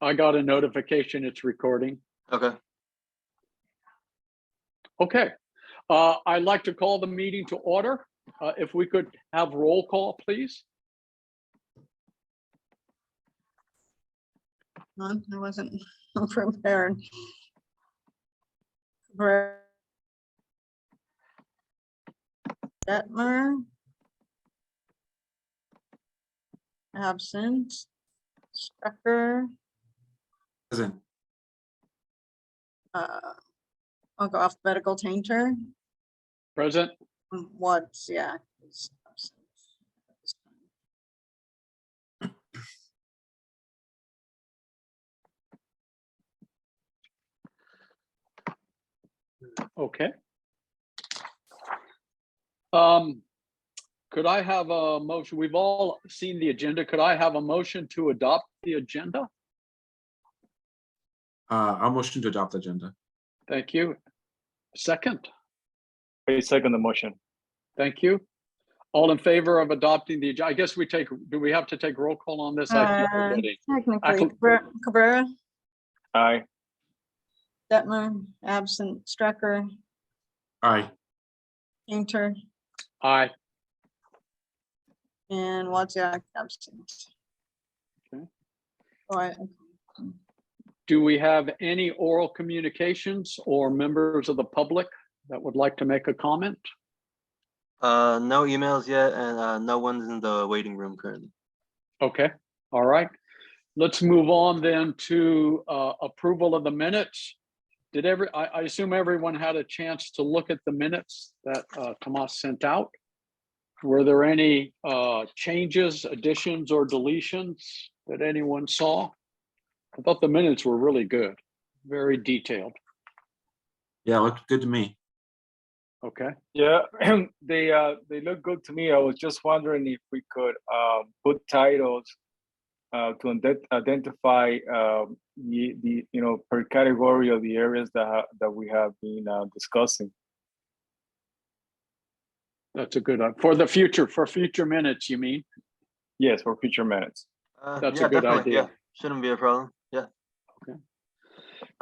I got a notification it's recording. Okay. Okay. I'd like to call the meeting to order. If we could have roll call, please. I wasn't prepared. Detmer. Absent. Strecker. Present. I'll go alphabetical. Tainter. Present. What's yeah. He's absent. Okay. Could I have a motion? We've all seen the agenda. Could I have a motion to adopt the agenda? I'll motion to adopt the agenda. Thank you. Second. I second the motion. Thank you. All in favor of adopting the agenda? I guess we take, do we have to take roll call on this? I keep forgetting. Technically, Cabrera, Aye. Detmer, absent. Strecker, Aye. Tainter, Aye. and Wozniak absent. Okay. Oh, Do we have any oral communications or members of the public that would like to make a comment? No emails yet, and no one's in the waiting room currently. Okay, all right. Let's move on then to approval of the minutes. Did I assume everyone had a chance to look at the minutes that Tomas sent out? Were there any changes, additions, or deletions that anyone saw? I thought the minutes were really good, very detailed. Yeah, looked good to me. Okay. Yeah, they look good to me. I was just wondering if we could put titles to identify the per category of the areas that we have been discussing. That's a good, for the future, for future minutes, you mean? Yes, for future minutes. That's yeah, a good definitely. idea. Yeah, shouldn't be a problem. Yeah. Okay.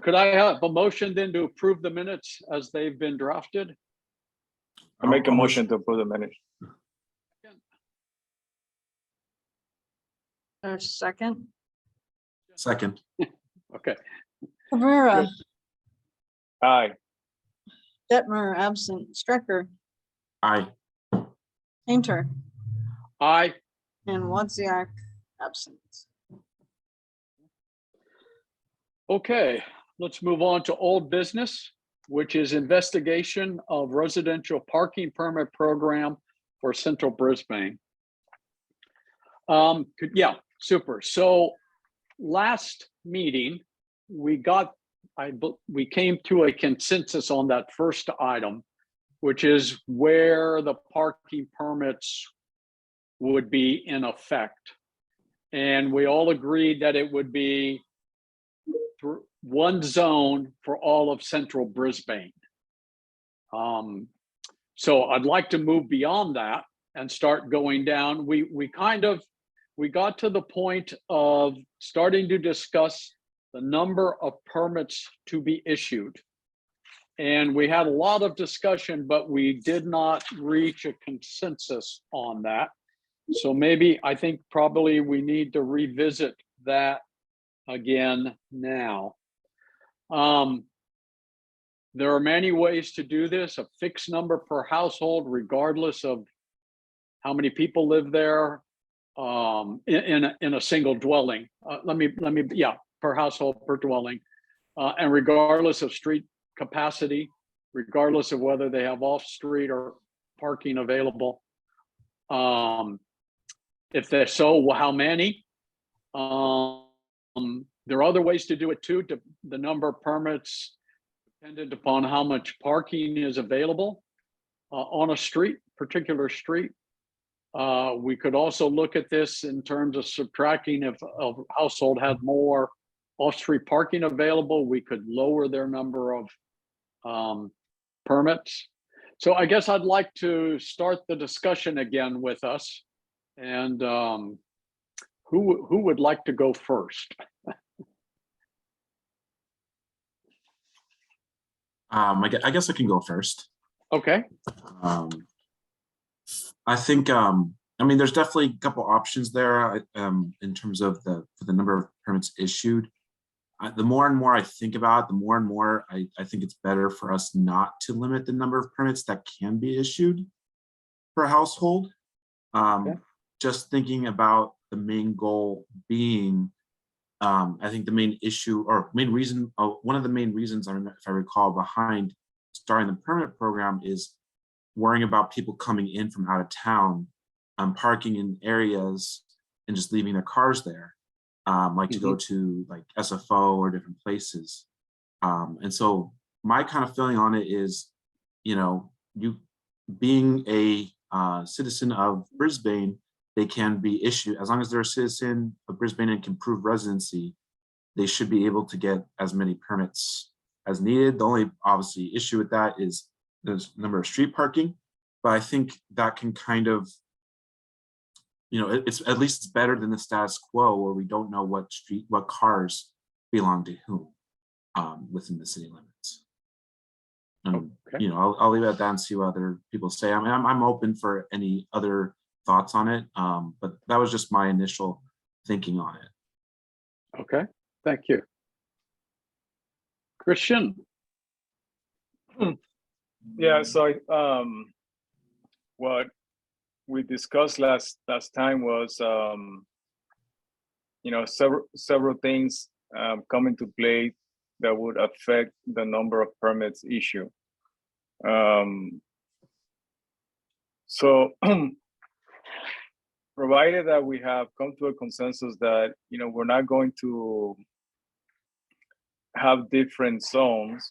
Could I have a motion then to approve the minutes as they've been drafted? I make a motion to approve the minutes. there's a second. Second. Okay. Cabrera, Good. Aye. Detmer, absent. Strecker, Aye. Tainter, Aye. and Wozniak absent. Okay, let's move on to old business, which is investigation of residential parking permit program for Central Brisbane. Yeah, super. So last meeting, we came to a consensus on that first item, which is where the parking permits would be in effect. And we all agreed that it would be through one zone for all of Central Brisbane. So I'd like to move beyond that and start going down. We got to the point of starting to discuss the number of permits to be issued. And we had a lot of discussion, but we did not reach a consensus on that. So maybe I think probably we need to revisit that again now. There are many ways to do this, a fixed number per household, regardless of how many people live there in a single dwelling. Yeah, per household, per dwelling, and regardless of street capacity, regardless of whether they have off-street or parking available. If they're so, well, how many? There are other ways to do it too. The number of permits dependent upon how much parking is available on a street, particular street. We could also look at this in terms of subtracting if a household had more off-street parking available, we could lower their number of permits. So I guess I'd like to start the discussion again with us. And who would like to go first? I guess I can go first. Okay, Um, I think, I mean, there's definitely a couple options there in terms of for the number of permits issued. The more and more I think about it, the more and more I think it's better for us not to limit the number of permits that can be issued per household. Okay. Just thinking about the main goal being, I think the main issue or main reason, one of the main reasons, if I recall, behind starting the permit program is worrying about people coming in from out of town, parking in areas and just leaving their cars there, like to go to like SFO or different places. And so my kind of feeling on it is, you know, you being a citizen of Brisbane, they can be issued, as long as they're a citizen of Brisbane and can prove residency, they should be able to get as many permits as needed. The only obviously issue with that is the number of street parking, but I think that can kind of, you know, it's at least it's better than the status quo where we don't know what cars belong to whom within the city limits. Okay. You know, I'll leave it at that and see what other people say. I mean, I'm open for any other thoughts on it, but that was just my initial thinking on it. okay, thank you. Christian, Yeah, so what we discussed last time was you know, several things come into play that would affect the number of permits issued. So provided that we have come to a consensus that, you know, we're not going to have different zones.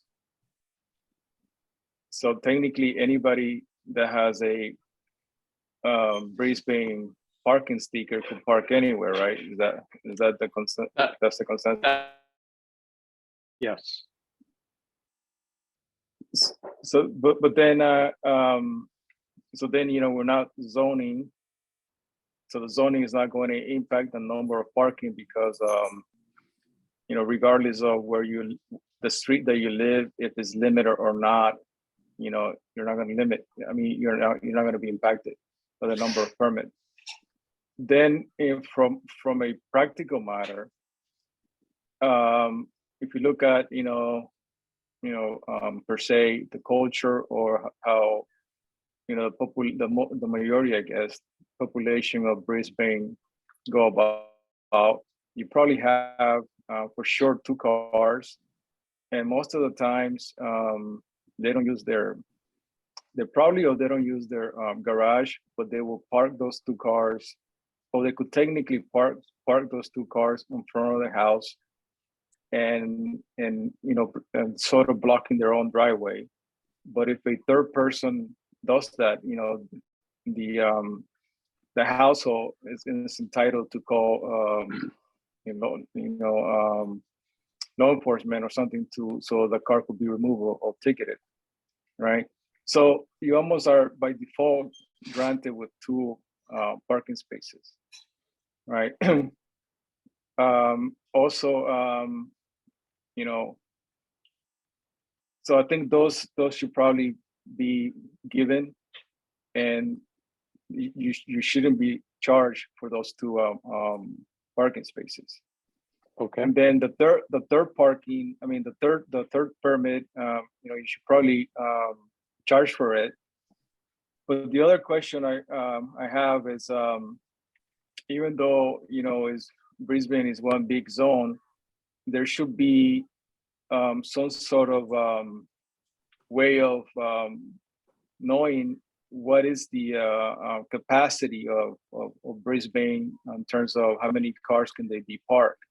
So technically anybody that has a Brisbane parking sticker could park anywhere, right? Is that the consent? That's the consensus. yes, So, but then, so then, you know, we're not zoning. So the zoning is not going to impact the number of parking because, you know, regardless of where the street that you live, if it's limited or not, you know, you're not going to limit. I mean, you're not going to be impacted by the number of permits. Then, from a practical matter, if you look at, per se, the culture or how, you know, the majority, I guess, population of Brisbane go about, you probably have for sure 2 cars, and most of the times they don't use they don't use their garage, but they will park those 2 cars, or they could technically park those 2 cars in front of the house, and you know, and sort of blocking their own driveway. But if a third person does that, you know, the household is entitled to call law enforcement or something so the car could be removed or ticketed, right? So you almost are by default granted with 2 parking spaces, right? Also, you know, so I think those should probably be given, and you shouldn't be charged for those 2 parking spaces. okay, And then the third parking, I mean, the third permit, you know, you should probably charge for it. But the other question I have is, even though, you know, Brisbane is one big zone, there should be some sort of way of knowing what is the capacity of Brisbane in terms of how many cars can they be parked,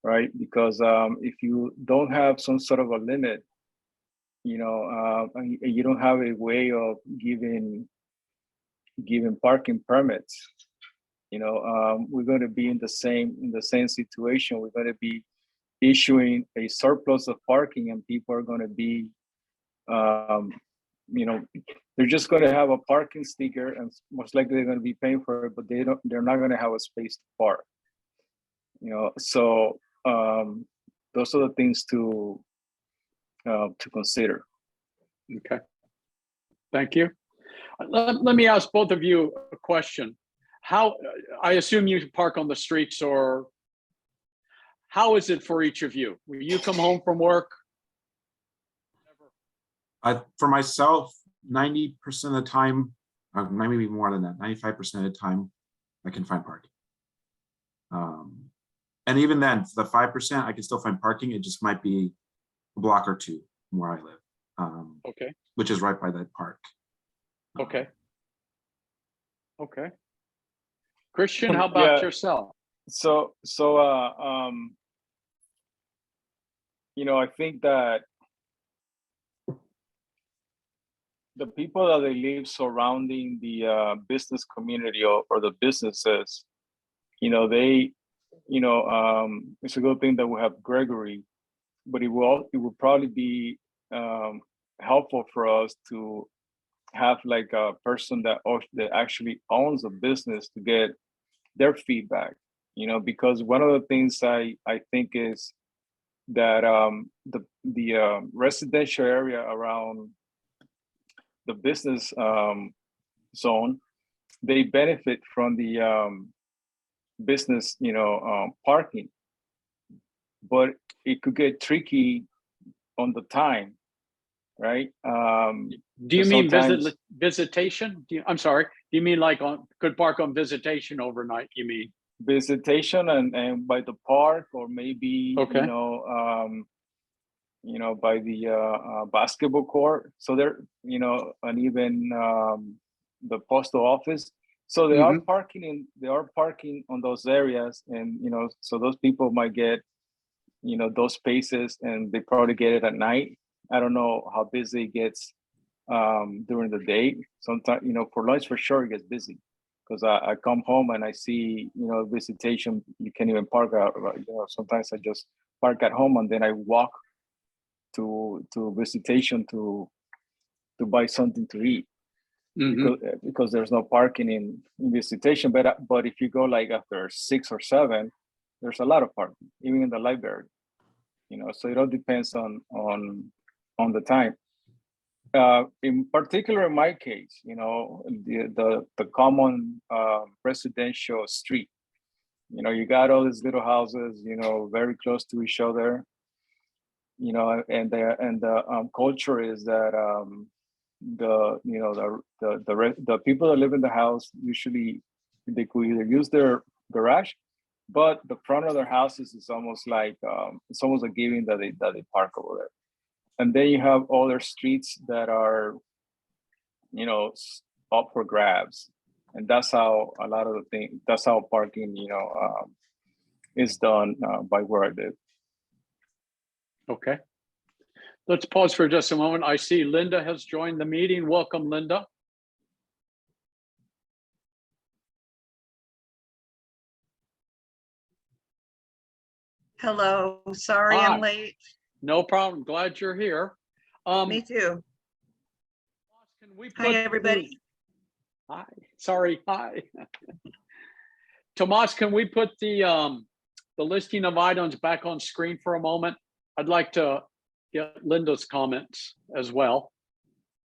right? Because if you don't have some sort of a limit, you know, you don't have a way of giving parking permits, you know, we're going to be in the same situation. We're going to be issuing a surplus of parking, and people are going to be, you know, they're just going to have a parking sticker, and most likely they're going to be paying for it, but they're not going to have a space to park, you know. So those are the things to to consider. Okay. Thank you. Let me ask both of you a question. How, I assume you park on the streets, or how is it for each of you? When you come home from work? For myself, 90% of the time, maybe more than that, 95% of the time, I can find parking. And even then, the 5%, I can still find parking. It just might be a block or two from where I live, Okay. which is right by that park. Okay. Okay. Christian, how about yourself? So, you know, I think that the people that they live surrounding the business community or the businesses, you know, they, you know, it's a good thing that we have Gregory, but it will probably be helpful for us to have like a person that actually owns a business to get their feedback, you know, because one of the things I think is that the residential area around the business zone, they benefit from the business, you know, parking, but it could get tricky on the time, right? Do you mean sometimes- visitation? I'm sorry. Do you mean like could park on visitation overnight? You mean visitation and by the park, or maybe Okay. you know, by the basketball court. So there, you know, and even the postal office. So they are parking on those areas, and you know, so those people might get, you know, those spaces, and they probably get it at night. I don't know how busy it gets during the day. Sometimes, you know, for lunch for sure it gets busy, because I come home and I see, you know, visitation. You can't even park out. You know, sometimes I just park at home and then I walk to visitation to buy something to eat, because there's no parking in visitation. But if you go like after 6 or 7, there's a lot of parking, even in the library. You know, so it all depends on the time. In particular, in my case, you know, the common residential street, you know, you got all these little houses, you know, very close to each other, you know, and the culture is that the people that live in the house, usually they could either use their garage, but the front of their houses is almost like it's almost a given that they park over there. And then you have other streets that are, you know, up for grabs, and that's how a lot of the things. That's how parking, you know, is done by where I live. Okay. Let's pause for just a moment. I see Linda has joined the meeting. Welcome, Linda. Hello, sorry Hi. I'm late. No problem. Glad you're here. Me too. Can we Hi, everybody. Hi. Sorry. Hi. Tomas, can we put the listing of items back on screen for a moment? I'd like to get Linda's comments as well,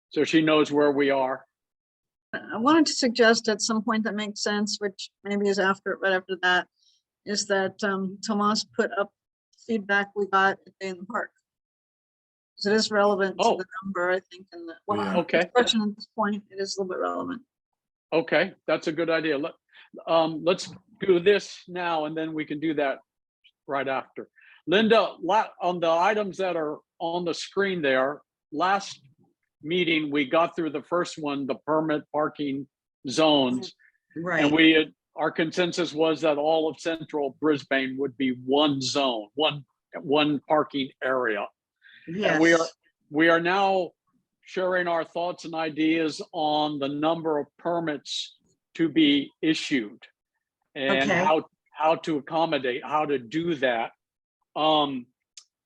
so she knows where we are. I wanted to suggest at some point that makes sense, which maybe is right after that, is that Tomas put up feedback we got at Day in the Park. So it is relevant to the number, I think, and Okay. discussion at this point, it is a little bit relevant. Okay, that's a good idea. Let's do this now, and then we can do that right after. Linda, on the items that are on the screen there, last meeting, we got through the first one, the permit parking zones. Right. And our consensus was that all of central Brisbane would be one zone, one parking area. Yes. And we are now sharing our thoughts and ideas on the number of permits to be issued and how to accommodate, how to do that.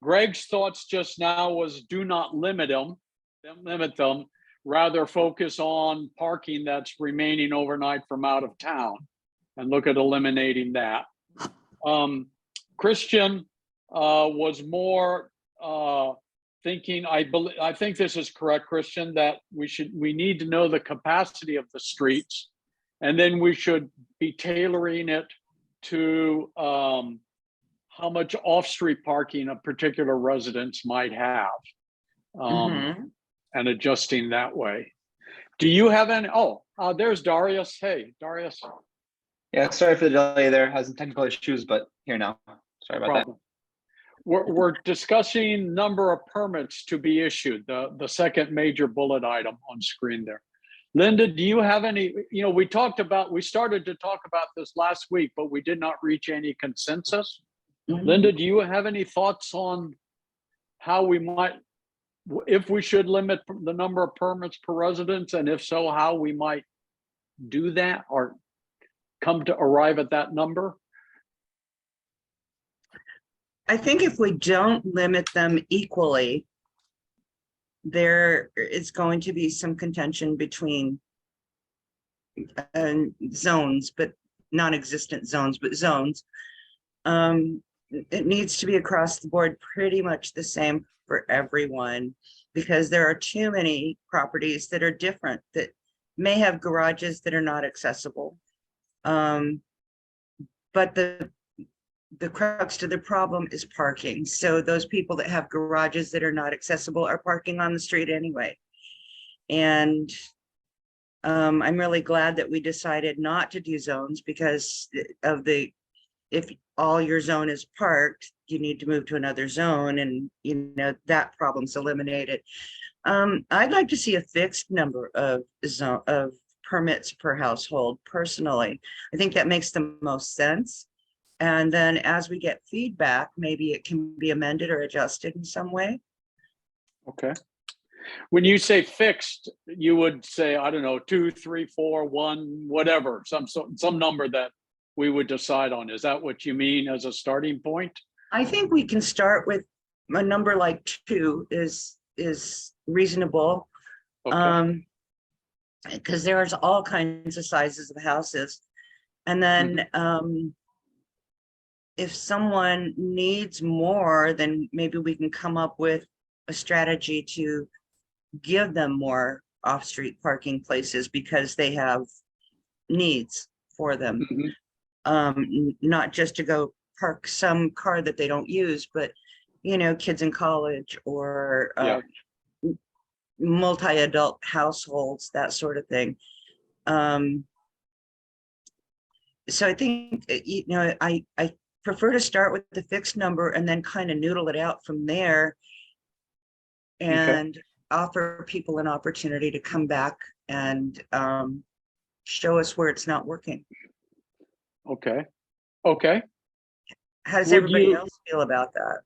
Greg's thoughts just now was do not limit them, rather focus on parking that's remaining overnight from out of town and look at eliminating that. Christian was more thinking, I think this is correct, Christian, that we need to know the capacity of the streets. And then we should be tailoring it to how much off-street parking a particular residence might have. Mhm. And adjusting that way. Do you have any, there's Darius. Hey, Darius. Yeah, sorry for the delay there. Had some technical issues, but here now. Sorry about that. Problem. We're discussing number of permits to be issued, the second major bullet item on screen there. Linda, do you have any, we started to talk about this last week, but we did not reach any consensus. Mhm. Linda, do you have any thoughts on how we might, if we should limit the number of permits per residence, and if so, how we might do that or come to arrive at that number? I think if we don't limit them equally, there is going to be some contention between zones, but non-existent zones, but zones. It needs to be across the board pretty much the same for everyone, because there are too many properties that are different, that may have garages that are not accessible. But the crux to the problem is parking. So those people that have garages that are not accessible are parking on the street anyway. And I'm really glad that we decided not to do zones because of if all your zone is parked, you need to move to another zone, and that problem's eliminated. I'd like to see a fixed number of permits per household personally. I think that makes the most sense. And then as we get feedback, maybe it can be amended or adjusted in some way. Okay. When you say fixed, you would say, I don't know, 2, 3, 4, 1, whatever, some number that we would decide on. Is that what you mean as a starting point? I think we can start with a number like 2 is reasonable. Okay. Because there's all kinds of sizes of houses. And then if someone needs more, then maybe we can come up with a strategy to give them more off-street parking places because they have needs for them. Not just to go park some car that they don't use, but kids in college or multi-adult households, that sort of thing. So I think I prefer to start with the fixed number and then kind of noodle it out from there, and offer people an opportunity to come back and show us where it's not working. Okay. How does Would everybody you- else feel about that?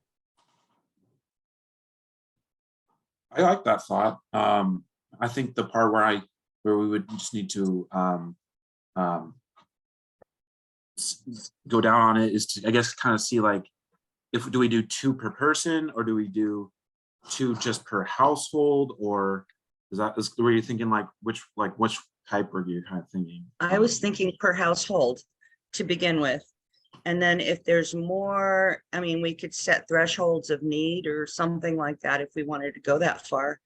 I like that thought. I think the part where we would just need to go down on it is to, I guess, kind of see like, do we do 2 per person, or do we do 2 just per household, or were you thinking which type were you kind of thinking? I was thinking per household to begin with. And then if there's more, I mean, we could set thresholds of need or something like that if we wanted to go that far.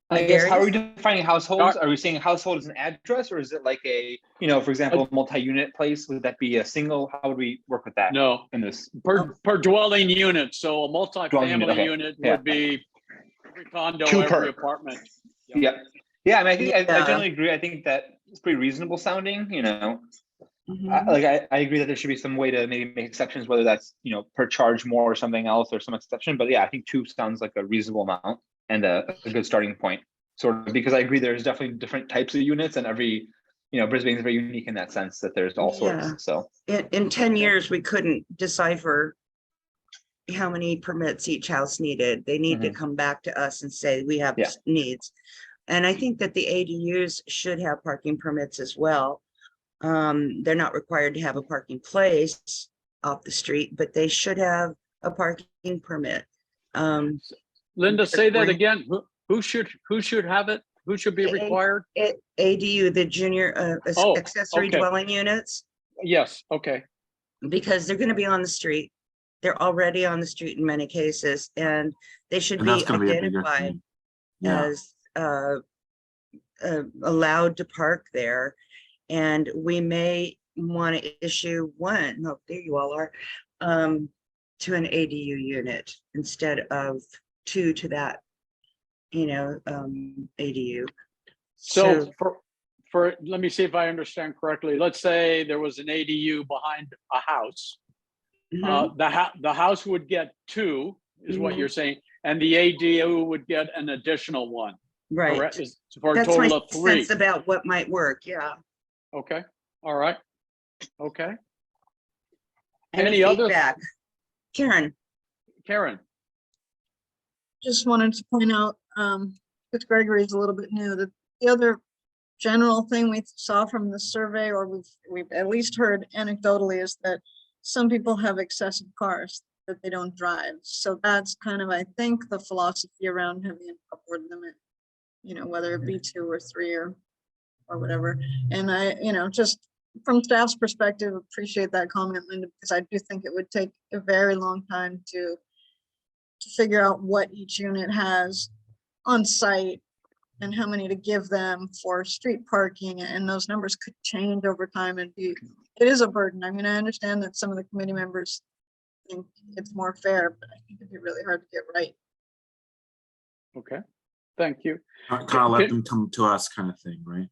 I guess, how are we Darius? defining households? Are we saying household as an address, or is it like a, for example, multi-unit place? Would that be a single? How would we work with that? No, In this, per dwelling unit. So a multi-family okay. unit Yeah. would be every condo, 2 every per. apartment. Yeah. I mean, I think I Yeah. generally agree. I think that it's pretty reasonable sounding. Mhm. I agree that there should be some way to maybe make exceptions, whether that's per charge more or something else or some exception. But yeah, I think 2 sounds like a reasonable amount and a good starting point. Sort of, because I agree there's definitely different types of units, and every Brisbane is very unique in that sense that there's all Yeah. sorts. So In 10 years, we couldn't decipher how many permits each house needed. They need to come back to us and say, we have Yeah. needs. And I think that the ADUs should have parking permits as well. They're not required to have a parking place off the street, but they should have a parking permit. Linda, say that Agree. again. Who should have it? Who should be required? ADU, the junior Oh, accessory okay. dwelling units, Yes. Okay. because they're going to be on the street. They're already on the street in many cases, and they should And be that's gonna be a bigger identified thing. Yeah, as allowed to park there. And we may want to issue one, oh, there you all are, to an ADU unit instead of two to that, ADU. So let me see if I understand correctly. Let's say there was an ADU behind a house. Mhm. The house would get two, is what Mhm. you're saying, and the ADU would get an additional one. Right. Correct? For a That's my total of three. sense about what might work. Yeah. Okay. All right. Okay. Any Any other- feedback? Karen? Karen. Just wanted to point out, because Gregory is a little bit new, that the other general thing we saw from the survey, or we've at least heard anecdotally, is that some people have excessive cars that they don't drive. So that's kind of, I think, the philosophy around having an upward limit, whether it be 2 or 3 or whatever. And I, just from staff's perspective, appreciate that comment, Linda, because I do think it would take a very long time to figure out what each unit has on site and how many to give them for street parking, and those numbers could change over time and it is a burden. I mean, I understand that some of the committee members think it's more fair, but I think it'd be really hard to get right. Okay. Thank you. kind of let them come to us kind of thing, right?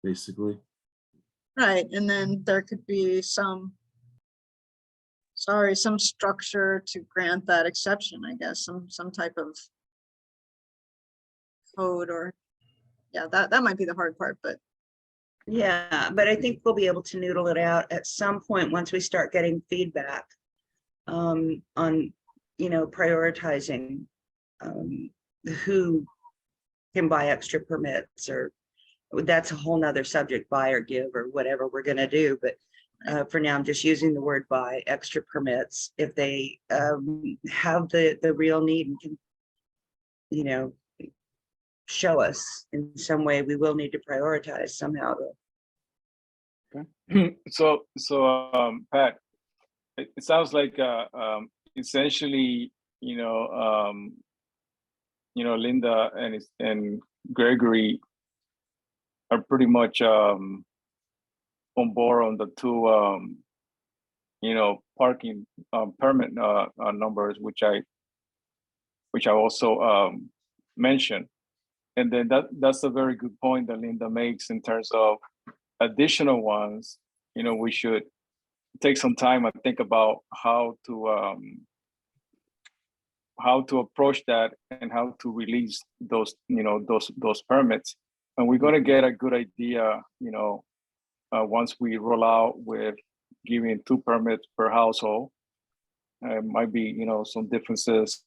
Basically. Right, and then there could be some structure to grant that exception, I guess, some type of code, or yeah, that might be the hard part, but Yeah, but I think we'll be able to noodle it out at some point once we start getting feedback on, prioritizing who can buy extra permits, or that's a whole nother subject, buy or give or whatever we're gonna do. But for now, I'm just using the word buy extra permits. If they have the real need and can, show us in some way, we will need to prioritize somehow. So, Pat, it sounds like essentially, Linda and Gregory are pretty much on board on the two, parking permit numbers, which I also mentioned. And then that's a very good point that Linda makes in terms of additional ones. We should take some time and think about how to approach that and how to release those permits. And we're going to get a good idea, once we roll out with giving 2 permits per household. Might be, some differences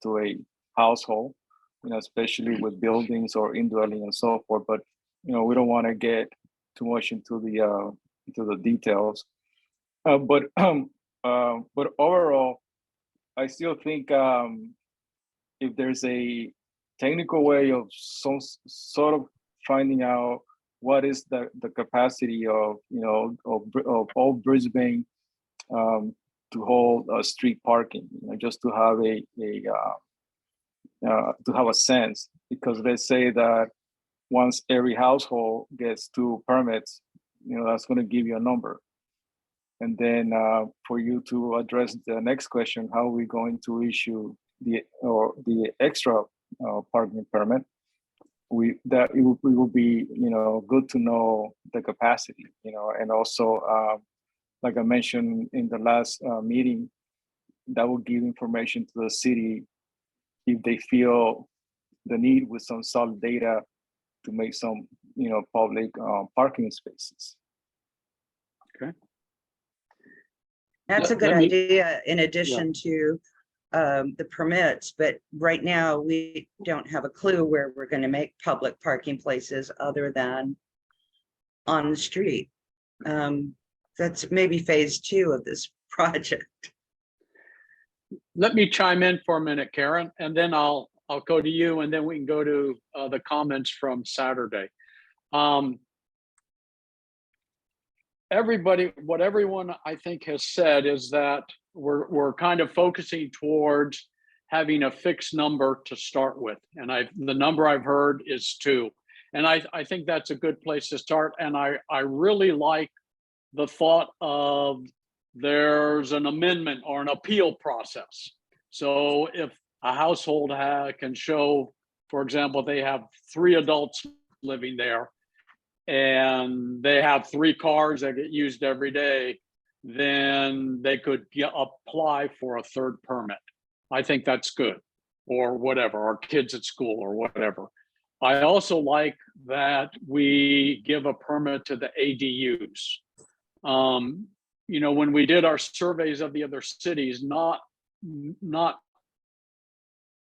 to a household, especially with buildings or indwelling and so forth. But we don't want to get too much into the details. But overall, I still think if there's a technical way of some sort of finding out what is the capacity of all Brisbane to hold street parking, just to have a sense, because they say that once every household gets 2 permits, that's going to give you a number. And then for you to address the next question, how are we going to issue the extra parking permit? It will be good to know the capacity, and also like I mentioned in the last meeting, that will give information to the city if they feel the need with some solid data to make some public parking spaces. Okay. That's a good Let me- idea in addition to the permits, but right now we don't have a clue where we're going to make public parking places other than on the street. That's maybe phase 2 of this project. Let me chime in for a minute, Karen, and then I'll go to you, and then we can go to the comments from Saturday. what everyone I think has said is that we're kind of focusing towards having a fixed number to start with. And the number I've heard is 2. And I think that's a good place to start. And I really like the thought of there's an amendment or an appeal process. So if a household can show, for example, they have 3 adults living there and they have 3 cars that get used every day, then they could apply for a 3rd permit. I think that's good, or whatever, or kids at school or whatever. I also like that we give a permit to the ADUs. You know, when we did our surveys of the other cities, not,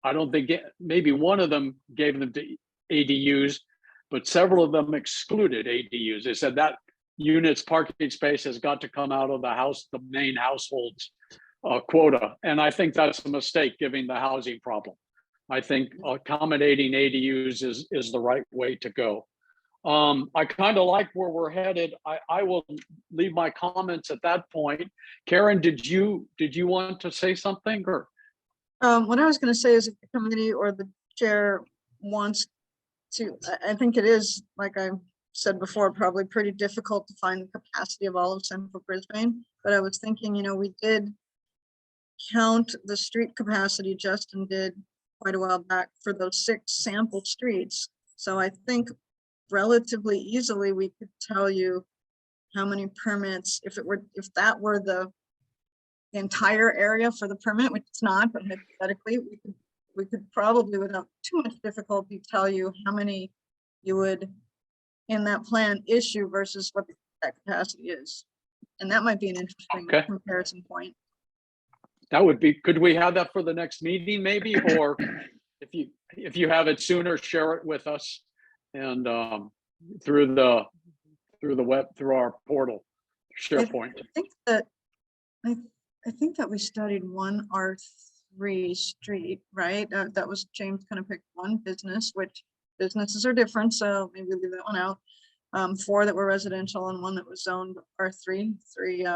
I don't think, maybe one of them gave them to ADUs, but several of them excluded ADUs. They said that unit's parking space has got to come out of the main household's quota. And I think that's a mistake, given the housing problem. I think accommodating ADUs is the right way to go. I kind of like where we're headed. I will leave my comments at that point. Karen, did you want to say something, or? What I was going to say is if the committee or the chair wants to, I think it is, like I said before, probably pretty difficult to find the capacity of all of central Brisbane. But I was thinking, you know, we did count the street capacity, Justin did quite a while back, for those 6 sample streets. So I think relatively easily we could tell you how many permits, if that were the entire area for the permit, which it's not, but hypothetically we could probably, without too much difficulty, tell you how many you would in that plan issue versus what that capacity is. And that might be an interesting comparison point. That would be, could we have that for the next meeting maybe? Or if you have it sooner, share it with us and through the web, through our portal, SharePoint. I think that we studied one R3 street, right? That was, James kind of picked one business, which businesses are different, so maybe leave that one out. 4 that were residential and 1 that was zoned R3, 3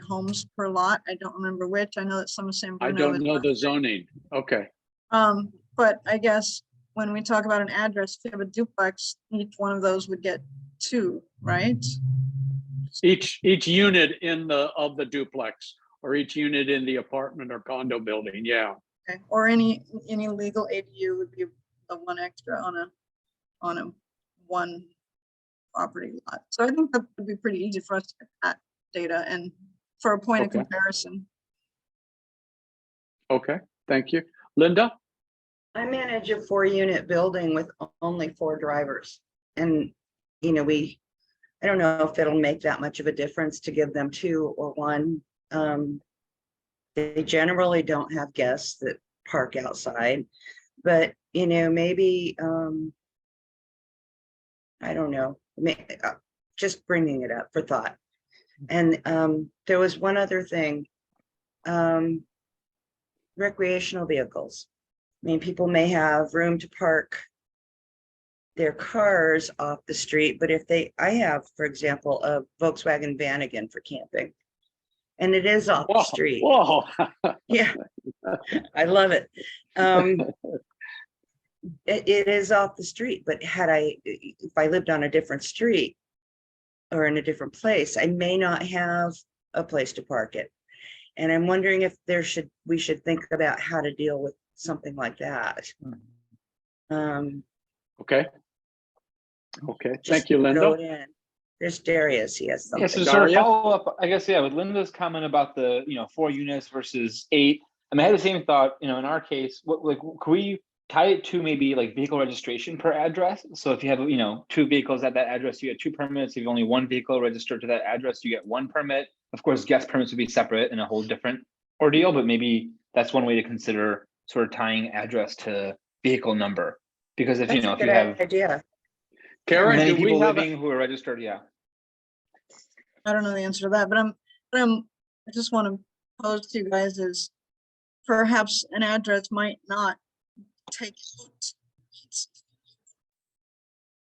homes per lot. I don't remember which. I know that some of San Bruno. I don't know the zoning. Okay. But I guess when we talk about an address, if you have a duplex, each one of those would get 2, right? Each unit of the duplex, or each unit in the apartment or condo building. Yeah. Okay. Or any legal ADU would be the 1 extra on a 1 property lot. So I think that would be pretty easy for us to get that data and for a point of comparison. Okay, thank you. Linda? I manage a 4-unit building with only 4 drivers. And, you know, I don't know if it'll make that much of a difference to give them 2 or 1. They generally don't have guests that park outside, but, you know, maybe, I don't know, just bringing it up for thought. And there was one other thing, recreational vehicles. I mean, people may have room to park their cars off the street, but if I have, for example, a Volkswagen Vanagon for camping, and it is off the street. Whoa. Yeah, I love it. It is off the street, but if I lived on a different street or in a different place, I may not have a place to park it. And I'm wondering if we should think about how to deal with something like that. Okay. Thank you, Linda. There's Darius. He has something. Yeah, so sort of follow up, I guess, with Linda's comment about the 4 units versus 8. I mean, I had the same thought. In our case, could we tie it to maybe like vehicle registration per address? So if you have 2 vehicles at that address, you get 2 permits. If you have only 1 vehicle registered to that address, you get 1 permit. Of course, guest permits would be separate and a whole different ordeal, but maybe that's one way to consider sort of tying address to vehicle number. Because if if you have idea. Karen, many do we people have living who are registered, I don't know the answer to that, but I just want to pose to you guys is perhaps an address might not take.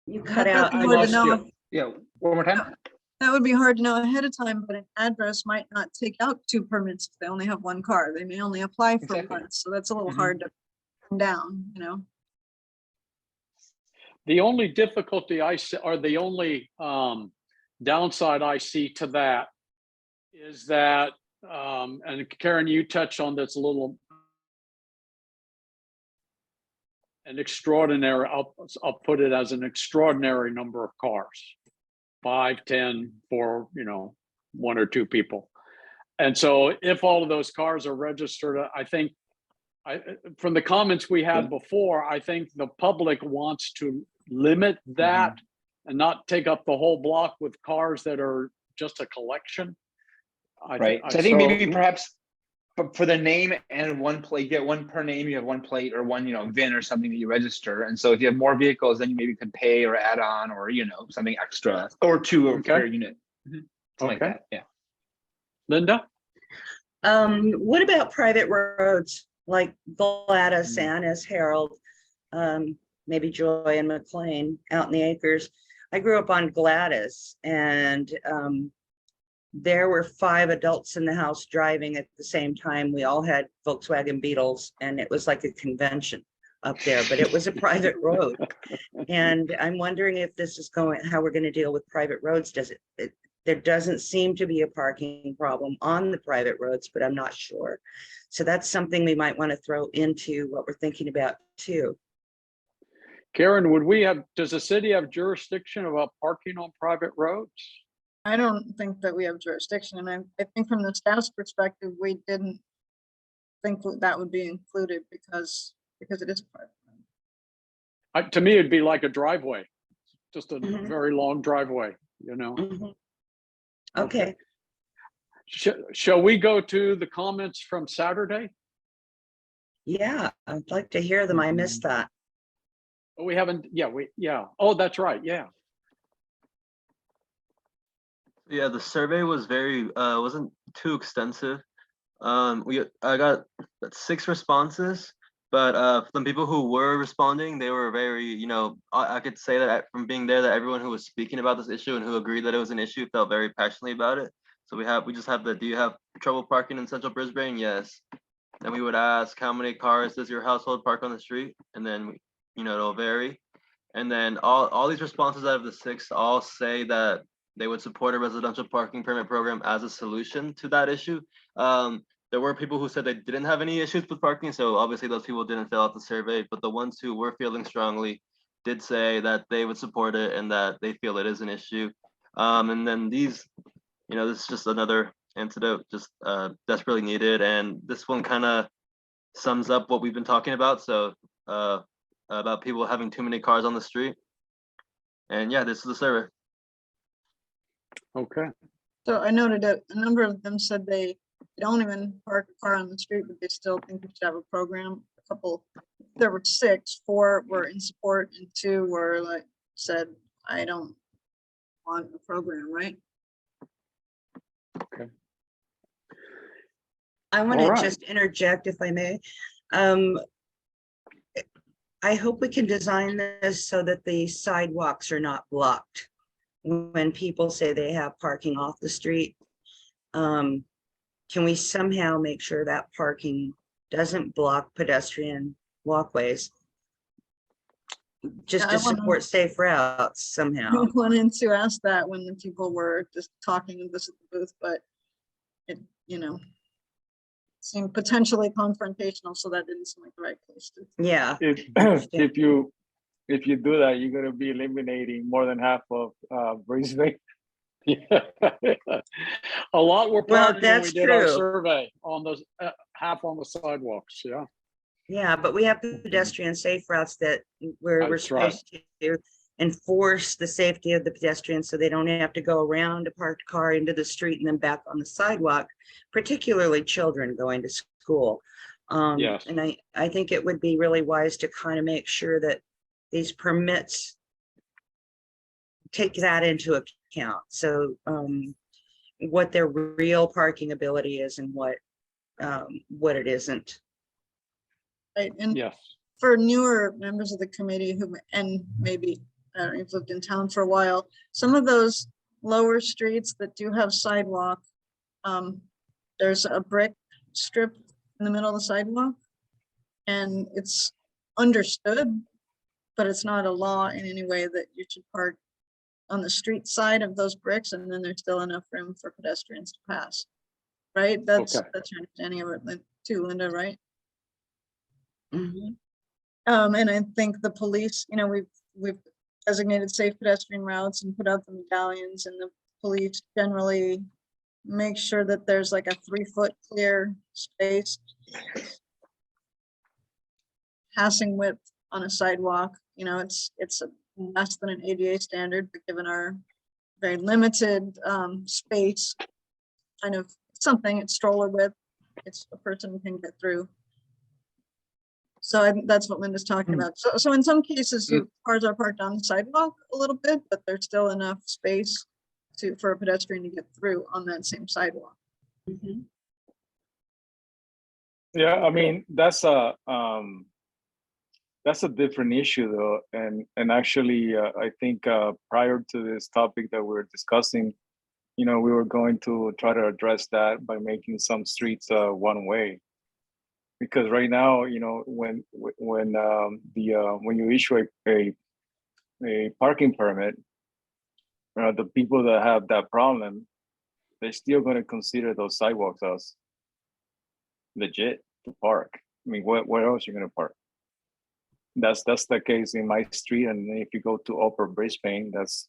You cut out. I lost you. Yeah, one more time. That would be hard to know ahead of time, but an address might not take out 2 permits if they only have 1 car. They may only apply for Exactly. 1, so that's a little Mhm. hard to come down, you know? The only difficulty I see, or the only downside I see to that is that, and Karen, you touched on this a little, an extraordinary, I'll put it as an extraordinary number of cars, 5, 10 for, 1 or 2 people. And so if all of those cars are registered, I think, from the comments we had before, I think the public wants to limit that and not take up the whole block with cars that are just a collection. Right. So I think maybe perhaps for the name and 1 plate, you get 1 per name, you have 1 plate or 1, VIN or something that you register. And so if you have more vehicles, then you maybe could pay or add on or, something extra or 2 or per unit. Something like Okay. that. Yeah. Linda? What about private roads like Gladys, Annis, Harold, maybe Joy and McLean out in the acres? I grew up on Gladys, and there were 5 adults in the house driving at the same time. We all had Volkswagen Beetles, and it was like a convention up there, but it was a private road. And I'm wondering if this is how we're going to deal with private roads. There doesn't seem to be a parking problem on the private roads, but I'm not sure. So that's something we might want to throw into what we're thinking about too. Karen, does the city have jurisdiction about parking on private roads? I don't think that we have jurisdiction, and I think from the staff's perspective, we didn't think that would be included because it is a private road. To me, it'd be like a driveway, just a Mhm. very long driveway, Mhm. Okay. Shall we go to the comments from Saturday? Yeah, I'd like to hear them. I missed that. Oh, we haven't, yeah. Oh, that's right, yeah. Yeah, the survey was wasn't too extensive. I got 6 responses, but from people who were responding, they were very, I could say that from being there, that everyone who was speaking about this issue and who agreed that it was an issue felt very passionately about it. So we just have do you have trouble parking in central Brisbane? Yes. Then we would ask, how many cars does your household park on the street? And then, it'll vary. And then all these responses out of the 6 all say that they would support a residential parking permit program as a solution to that issue. There were people who said they didn't have any issues with parking, so obviously those people didn't fill out the survey, but the ones who were feeling strongly did say that they would support it and that they feel it is an issue. And then these, this is just another antidote, just desperately needed. And this one kind of sums up what we've been talking about. So about people having too many cars on the street. And yeah, this is the survey. Okay. So I noted that a number of them said they don't even park a car on the street, but they still think we should have a program. There were 6, 4 were in support, and 2 were said, I don't want a program, right? Okay. I want All to right. just interject if I may. I hope we can design this so that the sidewalks are not blocked when people say they have parking off the street. Can we somehow make sure that parking doesn't block pedestrian walkways? Just Yeah, to support safe routes somehow. I wanted to ask that when the people were just talking of this at the booth, but it, seemed potentially confrontational, so that didn't seem like the right place to. Yeah. If you do that, you're going to be eliminating more than half of Brisbane. Yeah. A lot were Well, parked when we that's did our true. survey on those half on the sidewalks. Yeah. Yeah, but we have pedestrian safe routes that we're That's right. supposed to enforce the safety of the pedestrians so they don't have to go around a parked car into the street and then back on the sidewalk, particularly children going to school. Yes. And I think it would be really wise to kind of make sure that these permits take that into account. So what their real parking ability is and what it isn't. Right, and Yes. for newer members of the committee and maybe I don't know, you've lived in town for a while, some of those lower streets that do have sidewalk, there's a brick strip in the middle of the sidewalk. And it's understood, but it's not a law in any way that you should park on the street side of those bricks, and then there's still enough room for pedestrians to pass. Right? That's Okay. your understanding of it too, Linda, right? Mhm. And I think the police, you know, we've designated safe pedestrian routes and put out the medallions, and the police generally make sure that there's like a 3-foot clear space passing width on a sidewalk. You know, it's less than an ADA standard, but given our very limited space, kind of something it's stroller width, it's a person can get through. So I think that's what Linda's talking about. So in some cases, cars are parked on the sidewalk a little bit, but there's still enough space for a pedestrian to get through on that same sidewalk. Mhm. Yeah, I mean, that's a different issue though. And actually, I think prior to this topic that we're discussing, you know, we were going to try to address that by making some streets one way. Because right now, you know, when you issue a parking permit, the people that have that problem, they're still going to consider those sidewalks as legit to park. I mean, where else are you going to park? That's the case in my street, and if you go to Upper Brisbane, that's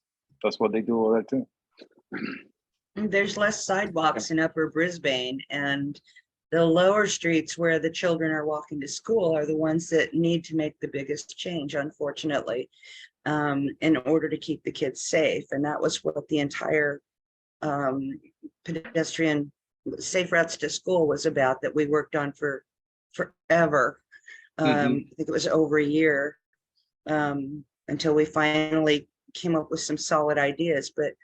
what they do over there too. There's less sidewalks in Upper Brisbane, and the lower streets where the children are walking to school are the ones that need to make the biggest change, unfortunately, in order to keep the kids safe. And that was what the entire pedestrian safe routes to school was about, that we worked on for forever. I think it was over a year until we finally came up with some solid ideas. But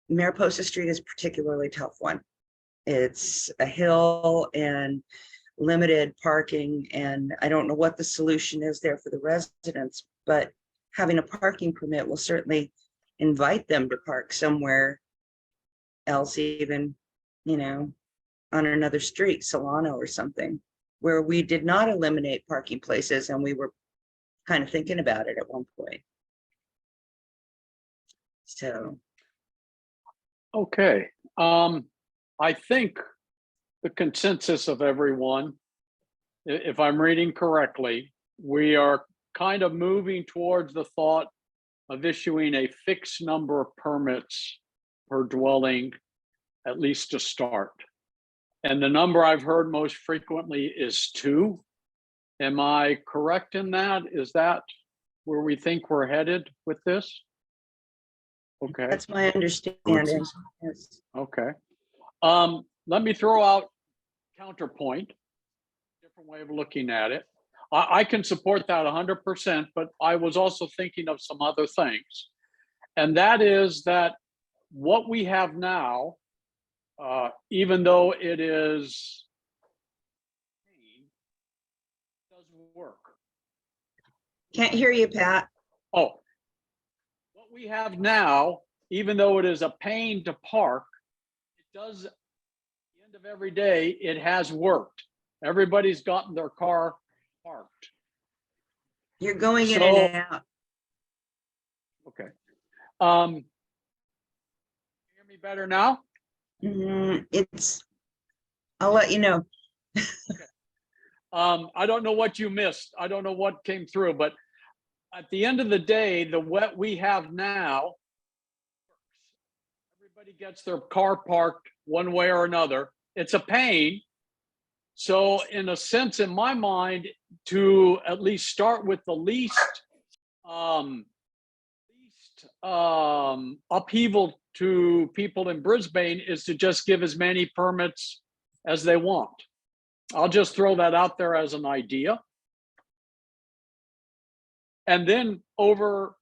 Mariposa Street is a particularly tough one. It's a hill and limited parking, and I don't know what the solution is there for the residents, but having a parking permit will certainly invite them to park somewhere else, even, you know, on another street, Solano or something, where we did not eliminate parking places, and we were kind of thinking about it at one point. So. Okay. I think the consensus of everyone, if I'm reading correctly, we are kind of moving towards the thought of issuing a fixed number of permits per dwelling, at least to start. And the number I've heard most frequently is 2. Am I correct in that? Is that where we think we're headed with this? Okay. That's my understanding. Yes. Okay. Let me throw out counterpoint, different way of looking at it. I can support that 100%, but I was also thinking of some other things. And that is that what we have now, even though it is, doesn't work. Can't hear you, Pat. Oh, what we have now, even though it is a pain to park, it does, at the end of every day, it has worked. Everybody's gotten their car parked. You're going in and out. Okay. Hear me better now? I'll let you know. I don't know what you missed. I don't know what came through, but at the end of the day, what we have now, everybody gets their car parked one way or another. It's a pain. So in a sense, in my mind, to at least start with the least upheaval to people in Brisbane is to just give as many permits as they want. I'll just throw that out there as an idea. And then over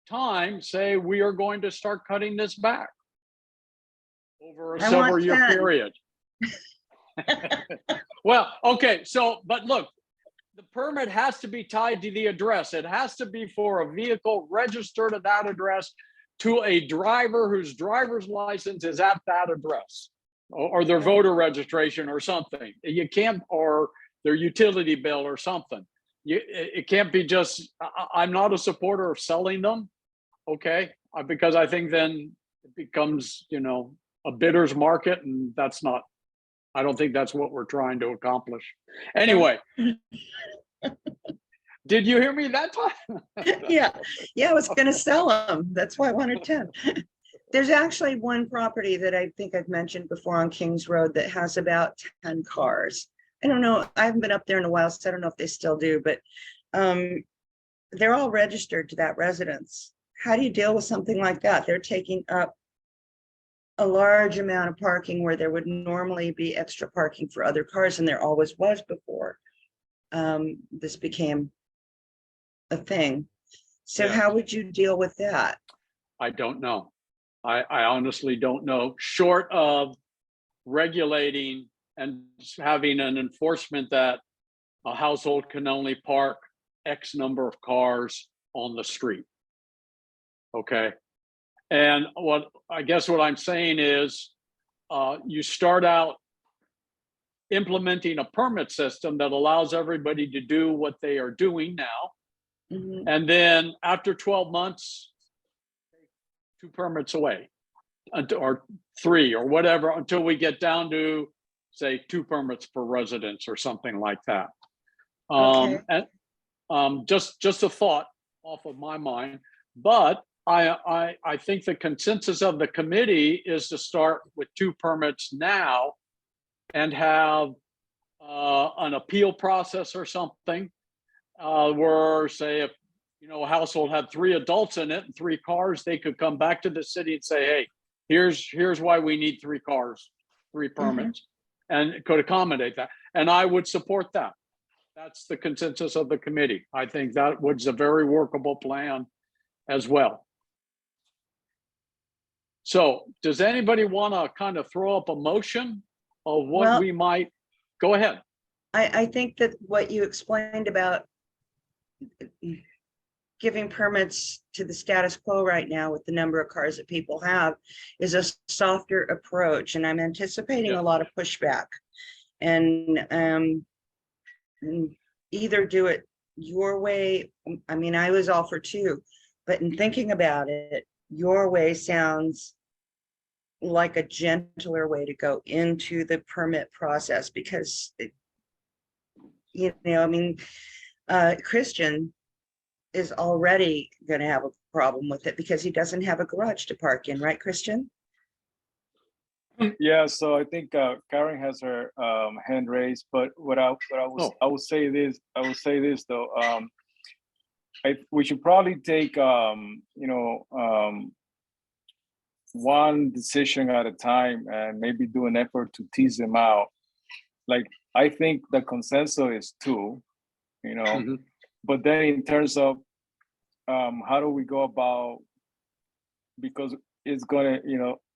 time, say we are going to start cutting this back over a several year period. Well, okay, so, but look, the permit has to be tied to the address. It has to be for a vehicle registered at that address to a driver whose driver's license is at that address, or their voter registration or something. You can't, or their utility bill or something. It can't be just, I'm not a supporter of selling them, okay? Because I think then it becomes, you know, a bidder's market, and that's not, I don't think that's what we're trying to accomplish. Anyway, did you hear me that time? Yeah, I was gonna sell them. That's why I wanted 10. There's actually one property that I think I've mentioned before on Kings Road that has about 10 cars. I don't know, I haven't been up there in a while, so I don't know if they still do, but they're all registered to that residence. How do you deal with something like that? They're taking up a large amount of parking where there would normally be extra parking for other cars, and there always was before this became a thing. So Yeah. how would you deal with that? I don't know. I honestly don't know, short of regulating and having an enforcement that a household can only park X number of cars on the street. Okay. And what I guess what I'm saying is you start out implementing a permit system that allows everybody to do what they are doing now. Mhm. And then after 12 months, 2 permits away, or 3 or whatever, until we get down to, say, 2 permits per residence or something like that. Okay. And just a thought off of my mind, but I think the consensus of the committee is to start with 2 permits now and have an appeal process or something, where, say, if, you know, a household had 3 adults in it and 3 cars, they could come back to the city and say, hey, here's why we need 3 cars, 3 permits, and it could accommodate that. And I would support that. That's the consensus of the committee. I think that was a very workable plan as well. So does anybody want to kind of throw up a motion of what Well- we might, go ahead. I think that what you explained about giving permits to the status quo right now with the number of cars that people have is a softer approach, and I'm anticipating Yeah. a lot of pushback. And either do it your way. I mean, I was all for 2, but in thinking about it, your way sounds like a gentler way to go into the permit process, because you know, I mean, Christian is already going to have a problem with it because he doesn't have a garage to park in, right, Christian? Yeah, so I think Karen has her hand raised, but I would say this though. We should probably take one decision at a time and maybe do an effort to tease them out. Like, I think the consensus is 2, Mhm. but then in terms of how do we go about, because it's gonna,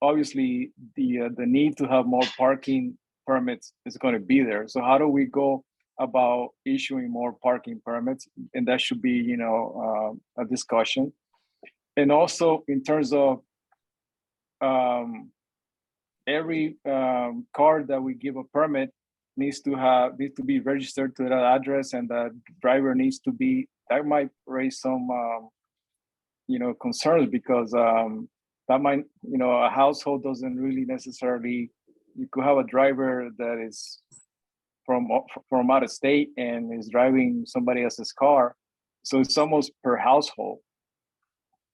obviously the need to have more parking permits is going to be there. So how do we go about issuing more parking permits? And that should be, a discussion. And also in terms of every car that we give a permit needs to be registered to that address, and the driver needs to be, that might raise some concerns, because that might, a household doesn't really necessarily, you could have a driver that is from out of state and is driving somebody else's car, so it's almost per household,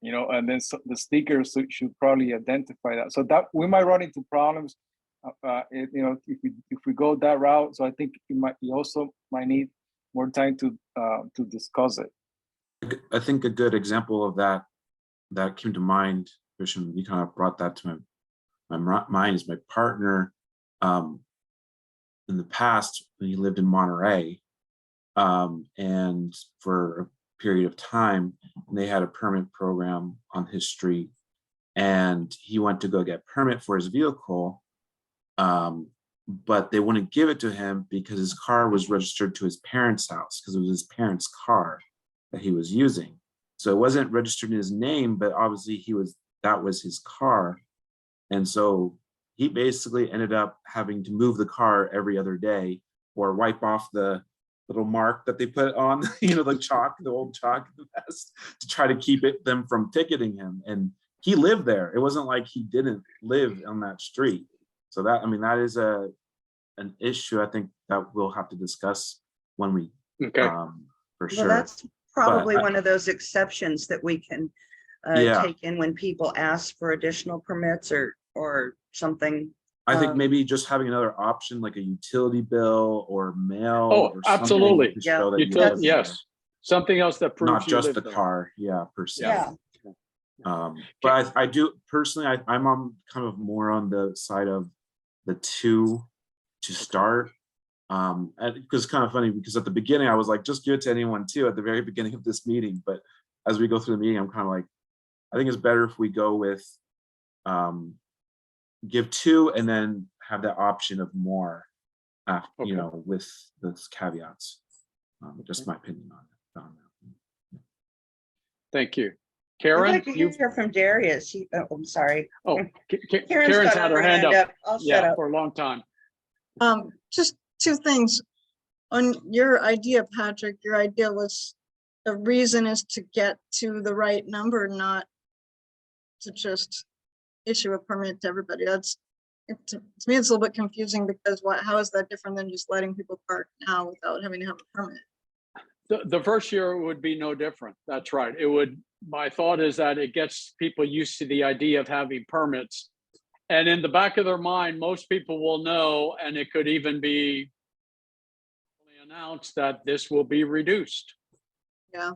and then the stickers should probably identify that, so that we might run into problems if we go that route. So I think you also might need more time to discuss it. I think a good example of that came to mind, Christian, you kind of brought that to my mind, is my partner in the past when he lived in Monterey, and for a period of time they had a permit program on his street, and he went to go get permit for his vehicle, but they wouldn't give it to him because his car was registered to his parents' house, because it was his parents' car that he was using. So it wasn't registered in his name, but obviously that was his car. And so he basically ended up having to move the car every other day or wipe off the little mark that they put on, you know, the chalk, the old chalk in the vest, to try to keep them from ticketing him. And he lived there. It wasn't like he didn't live on that street. So that, I mean, that is an issue I think that we'll have to discuss when we, Okay. for Well, sure. that's probably But I- one of those exceptions that we can Yeah. take in when people ask for additional permits or something. I think Um, maybe just having another option like a utility bill or mail. Oh, or something absolutely. to Yeah, show that you Util- live there. yes, something else that proves Not you just live the there. car, yeah, per se. Yeah. But I do personally, I'm on kind of more on the side of the 2 to start. And it was kind of funny because at the beginning I was like, just give it to anyone too at the very beginning of this meeting. But as we go through the meeting, I'm kind of like, I think it's better if we go with give 2 and then have that option of more, Okay. you know, with those caveats. Just my opinion on that. Thank you. I'd Karen, like to you've, hear from Darius. I'm sorry. oh, Karen's Karen's got had her her hand up. I'll shut Yeah, up. for a long time. Just 2 things. On your idea, Patrick, your idea was the reason is to get to the right number, not to just issue a permit to everybody. To me, it's a little bit confusing because how is that different than just letting people park now without having to have a permit? The first year would be no different. That's right. It would, my thought is that it gets people used to the idea of having permits. And in the back of their mind, most people will know, and it could even be announced that this will be reduced. Yeah,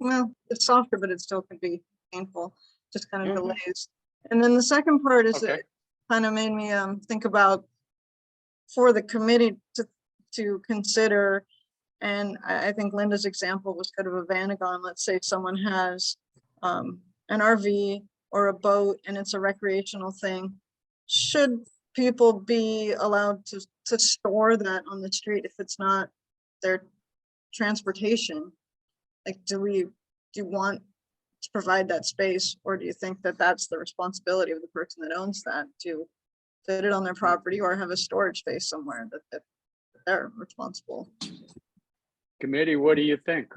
well, it's softer, but it still can be painful, just kind of Mhm. delays. And then the second part is Okay. it kind of made me think about for the committee to consider, and I think Linda's example was kind of a Vanagon. Let's say someone has an RV or a boat and it's a recreational thing. Should people be allowed to store that on the street if it's not their transportation? Like, do you want to provide that space, or do you think that that's the responsibility of the person that owns that to fit it on their property or have a storage space somewhere that they're responsible? Committee, what do you think?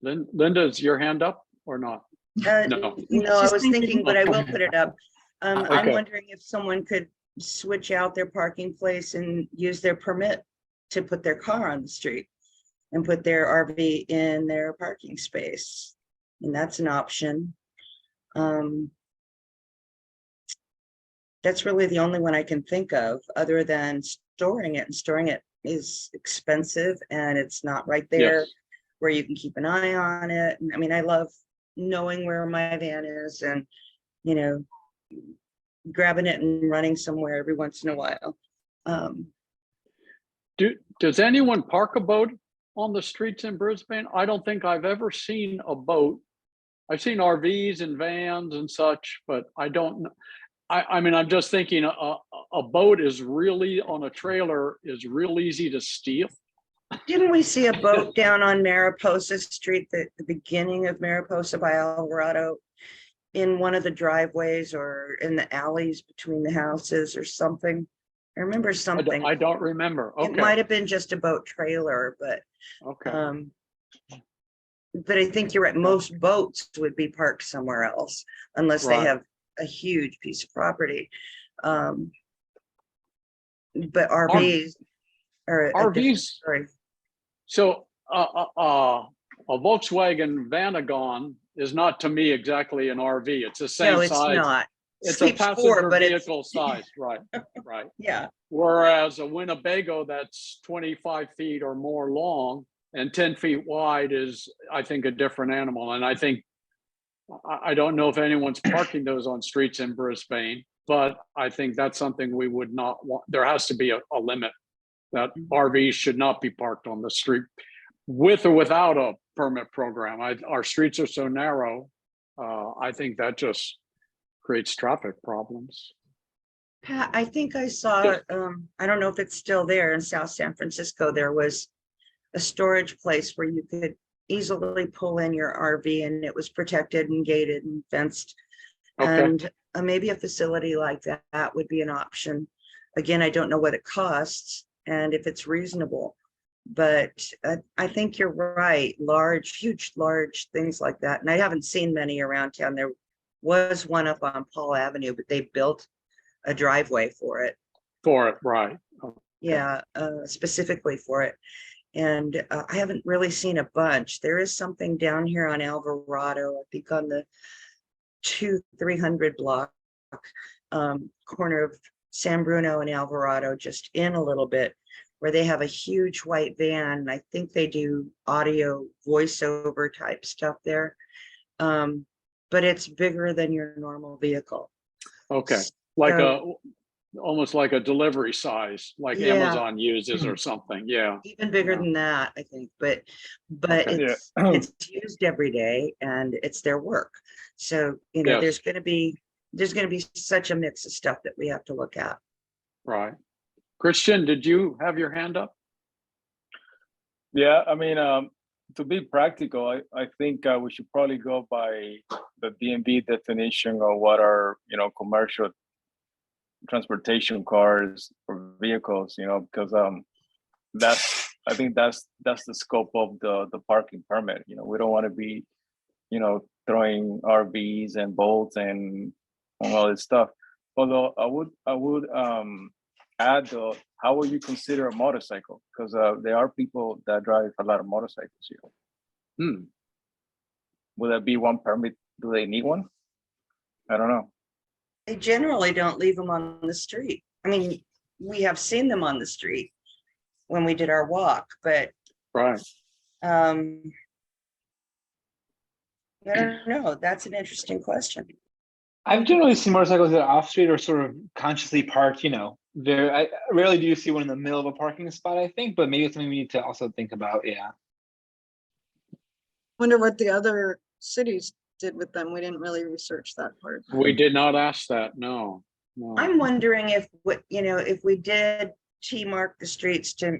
Linda, is your hand up or not? No, No. I She's was thinking. thinking, but I will put it up. I'm Okay. wondering if someone could switch out their parking place and use their permit to put their car on the street and put their RV in their parking space. And that's an option. That's really the only one I can think of other than storing it. And storing it is expensive and it's not right there Yes. where you can keep an eye on it. And I mean, I love knowing where my van is and, you know, grabbing it and running somewhere every once in a while. Does anyone park a boat on the streets in Brisbane? I don't think I've ever seen a boat. I've seen RVs and vans and such, but I don't know. I mean, I'm just thinking a boat is really on a trailer is real easy to steal. Didn't we see a boat down on Mariposa Street, the beginning of Mariposa by Alvarado, in one of the driveways or in the alleys between the houses or something? I remember something. I don't remember. It Okay. might have been just a boat trailer, but Okay. but I think you're right. Most boats would be parked somewhere else unless they Right. have a huge piece of property. But RVs are a different RVs. story. So a Volkswagen Vanagon is not to me exactly an RV. It's the same No, it's size. not. It's a Sleeps passenger four, but it's, vehicle size, right? Right. yeah. Whereas a Winnebago that's 25 feet or more long and 10 feet wide is, I think, a different animal. And I think, I don't know if anyone's parking those on streets in Brisbane, but I think that's something we would not want. There has to be a limit that RVs should not be parked on the street with or without a permit program. Our streets are so narrow. I think that just creates traffic problems. Pat, I think I saw, Yes. I don't know if it's still there in South San Francisco, there was a storage place where you could easily pull in your RV and it was protected and gated and fenced. Okay. And maybe a facility like that would be an option. Again, I don't know what it costs and if it's reasonable, but I think you're right. Huge, large things like that. And I haven't seen many around town. There was one up on Paul Avenue, but they built a driveway for it. For it, right. Yeah, specifically for it. And I haven't really seen a bunch. There is something down here on Alvarado, I think on the 300 block, corner of San Bruno and Alvarado, just in a little bit, where they have a huge white van. I think they do audio voiceover type stuff there. But it's bigger than your normal vehicle. Okay, like So- almost like a delivery size, like Yeah. Amazon uses or something, yeah. Even bigger Yeah. than that, I think, but Okay. it's used every day and it's their work. So, Yes. there's gonna be such a mix of stuff that we have to look at. Right. Christian, did you have your hand up? Yeah, I mean, to be practical, I think we should probably go by the DMV definition of what are, commercial transportation cars or vehicles, because I think that's the scope of the parking permit. We don't want to be, throwing RVs and boats and all this stuff. Although I would add though, how would you consider a motorcycle? Because there are people that drive a lot of motorcycles here. Hmm. Would that be one permit? Do they need one? I don't know. They generally don't leave them on the street. I mean, we have seen them on the street when we did our walk, but Right. I don't know. That's an interesting question. I've generally seen motorcycles that are off street or sort of consciously parked, I rarely do you see one in the middle of a parking spot, I think, but maybe it's something we need to also think about, yeah. Wonder what the other cities did with them. We didn't really research that part. We did not ask that, no. No. I'm wondering if if we did T-mark the streets to,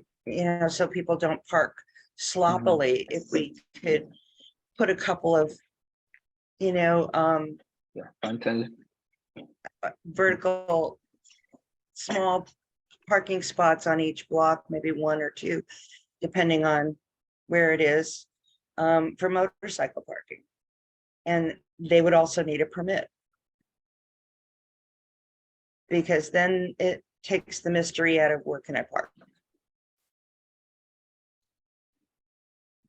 so people don't park sloppily, if we could put a couple of, Yeah, unintended. vertical small parking spots on each block, maybe one or two, depending on where it is, for motorcycle parking. And they would also need a permit. Because then it takes the mystery out of where can I park.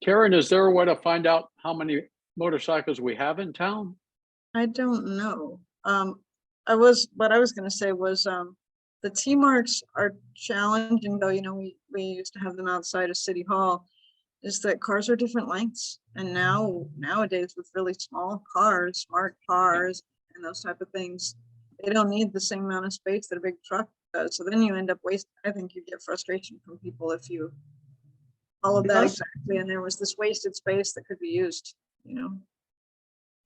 Karen, is there a way to find out how many motorcycles we have in town? I don't know. What I was gonna say was, the T-marks are challenging though, we used to have them outside of City Hall. Is that cars are different lengths, and nowadays with really small cars, smart cars and those type of things, they don't need the same amount of space that a big truck does. So then you end up wasting, I think you get frustration from people if you followed that exactly and there was this wasted space that could be used,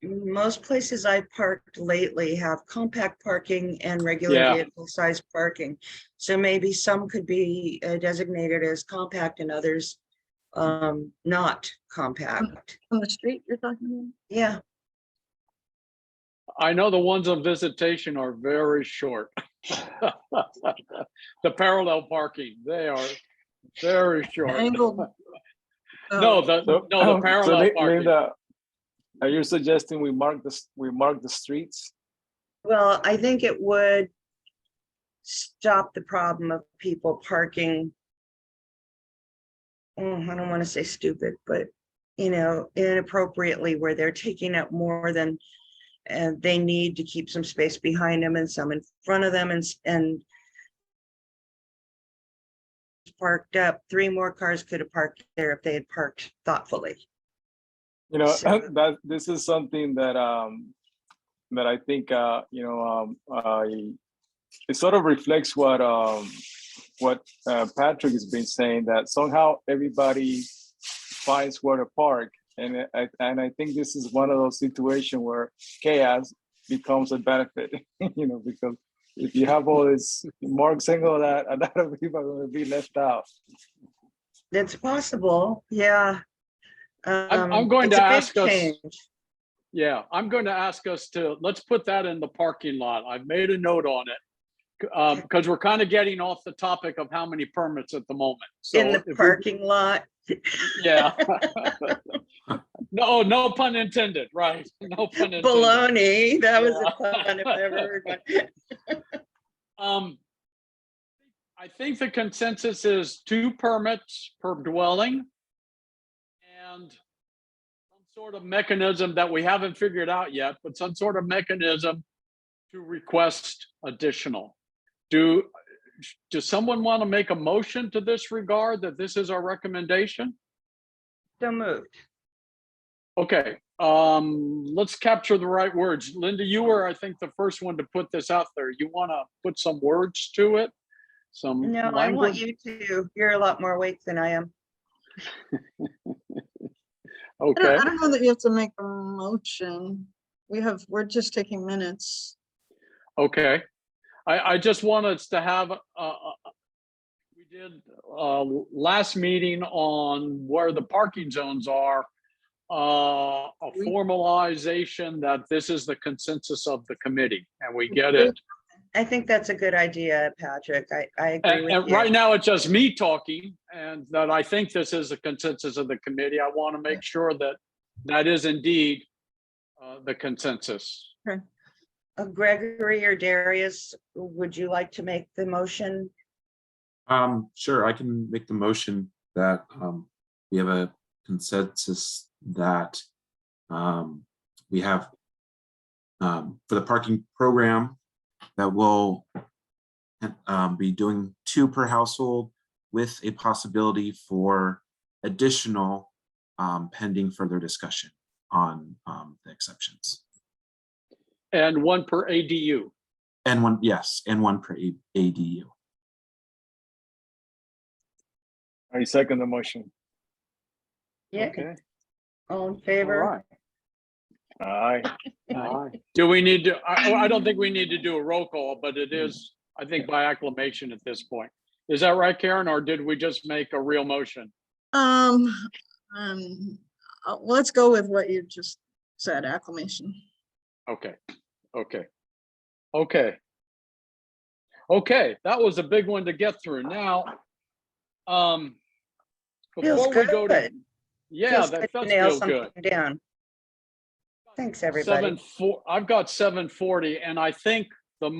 Most places I parked lately have compact parking and regular Yeah. vehicle size parking. So maybe some could be designated as compact and others not compact. On the street you're talking about? Yeah, I know the ones on Visitation are very short. The parallel parking, they are very short. Angled. No, the parallel So parking. Linda, are you suggesting we mark the streets? well, I think it would stop the problem of people parking. I don't want to say stupid, but inappropriately, where they're taking up more than they need to keep some space behind them and some in front of them, and parked up. 3 more cars could have parked there if they had parked thoughtfully. So- that this is something that that I think it sort of reflects what Patrick has been saying, that somehow everybody finds where to park, and I think this is one of those situations where chaos becomes a benefit, because if you have all this Mark saying all that, a lot of people are going to be left out. It's possible, yeah. I'm going It's to a big ask us, change. yeah, I'm going to ask us to, let's put that in the parking lot. I've made a note on it. Because we're kind of getting off the topic of how many permits at the moment. So In the if we- parking lot. Yeah. No pun intended, right? No pun intended. Baloney, that was Yeah. a pun if I ever heard one. I think the consensus is 2 permits per dwelling. And some sort of mechanism that we haven't figured out yet, but some sort of mechanism to request additional. Does someone want to make a motion to this regard, that this is our recommendation? So moved. Okay, let's capture the right words. Linda, you were, I think, the first one to put this out there. You want to put some words to it? Some No, I want language? you to. You're a lot more awake than I am. Okay, I don't know that you have to make a motion. We're just taking minutes. okay. I just want us to have, we did last meeting on where the parking zones are, a formalization that this is the consensus of the committee, and we get it. I think that's a good idea, Patrick. I agree with And you. right now, it's just me talking, and that I think this is the consensus of the committee. I want to make sure that that is indeed the consensus. Gregory or Darius, would you like to make the motion? Sure, I can make the motion that we have a consensus that we have for the parking program that we'll be doing 2 per household with a possibility for additional pending further discussion on the exceptions. And 1 per ADU. And 1, yes, and 1 per ADU. I second the motion. Yeah, Okay. all in All favor? right. Aye. All right. Do we need to, I don't think we need to do a roll call, but it is, I think, by acclamation at this point. Is that right, Karen, or did we just make a real motion? Let's go with what you just said, acclamation. Okay, okay, okay. Okay, that was a big one to get through. Now, Feels before we go to, good. yeah, Feels that good to does nail feel good. something down. Thanks, everybody. I've got 740, and I think the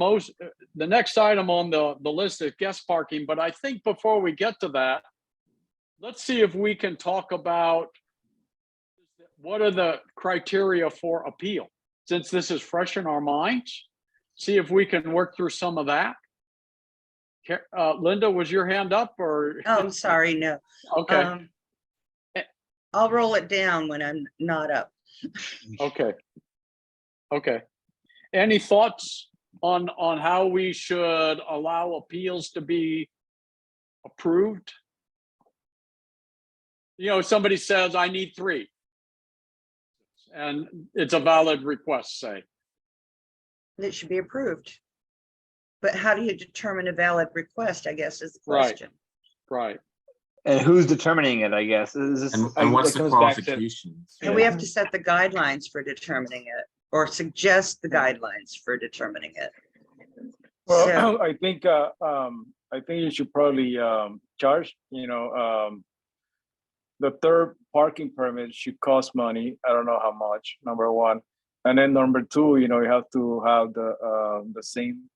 next item on the list is guest parking, but I think before we get to that, let's see if we can talk about what are the criteria for appeal, since this is fresh in our minds. See if we can work through some of that. Linda, was your hand up, or? Oh, I'm sorry, no. Okay, I'll roll it down when I'm not up. okay, okay. Any thoughts on how we should allow appeals to be approved? You know, somebody says, I need 3. And it's a valid request, say. It should be approved. But how do you determine a valid request, I guess, is the Right. question. Right. And who's determining it, I guess? Is this, And what's that the comes back to- qualifications? And we have to set the guidelines for determining it, or suggest the guidelines for determining it. Well, So- I think you should probably charge, the 3rd parking permit should cost money. I don't know how much, number 1. And then number 2, you have to have the same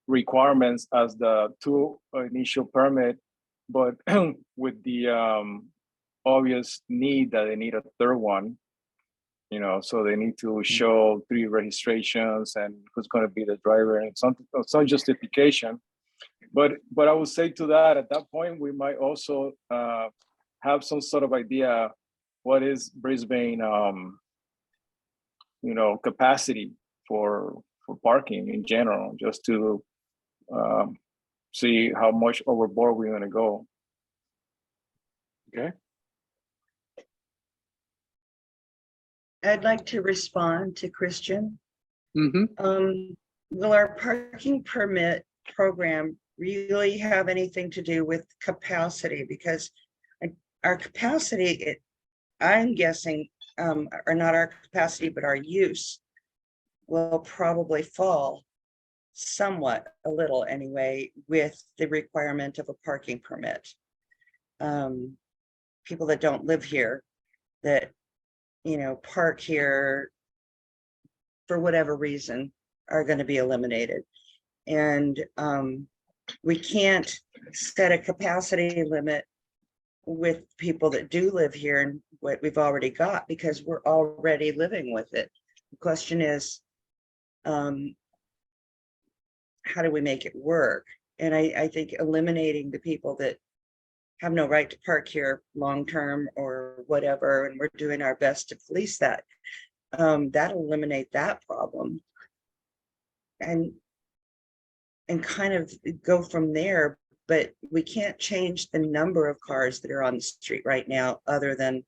requirements as the 2 initial permit, but with the obvious need that they need a 3rd one. So they need to show 3 registrations and who's going to be the driver and some justification. But I would say to that, at that point, we might also have some sort of idea what is Brisbane, capacity for parking in general, just to see how much overboard we're going to go. Okay. I'd like to respond to Christian. Mm-hmm. Will our parking permit program really have anything to do with capacity? Because our capacity, I'm guessing, or not our capacity, but our use will probably fall somewhat, a little anyway, with the requirement of a parking permit. People that don't live here, that, park here for whatever reason, are going to be eliminated. And we can't set a capacity limit with people that do live here and what we've already got, because we're already living with it. The question is, how do we make it work? And I think eliminating the people that have no right to park here long-term or whatever, and we're doing our best to police that, that'll eliminate that problem. And kind of go from there. But we can't change the number of cars that are on the street right now, other than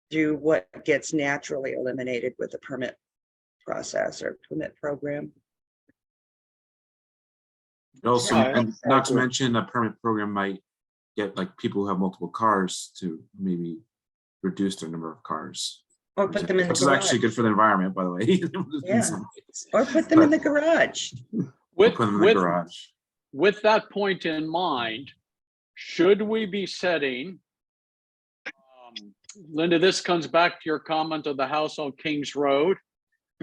do what gets naturally eliminated with the permit process or permit program. Also, Yeah, and not to mention, a permit program might get like people who have multiple cars to maybe reduce their number of cars. Or put them in the Which is actually good garage. for the environment, by the way. in Yeah. some ways. Or put them in But- the garage. Or put them in the garage. With that point in mind, should we be setting, Linda, this comes back to your comment of the house on Kings Road,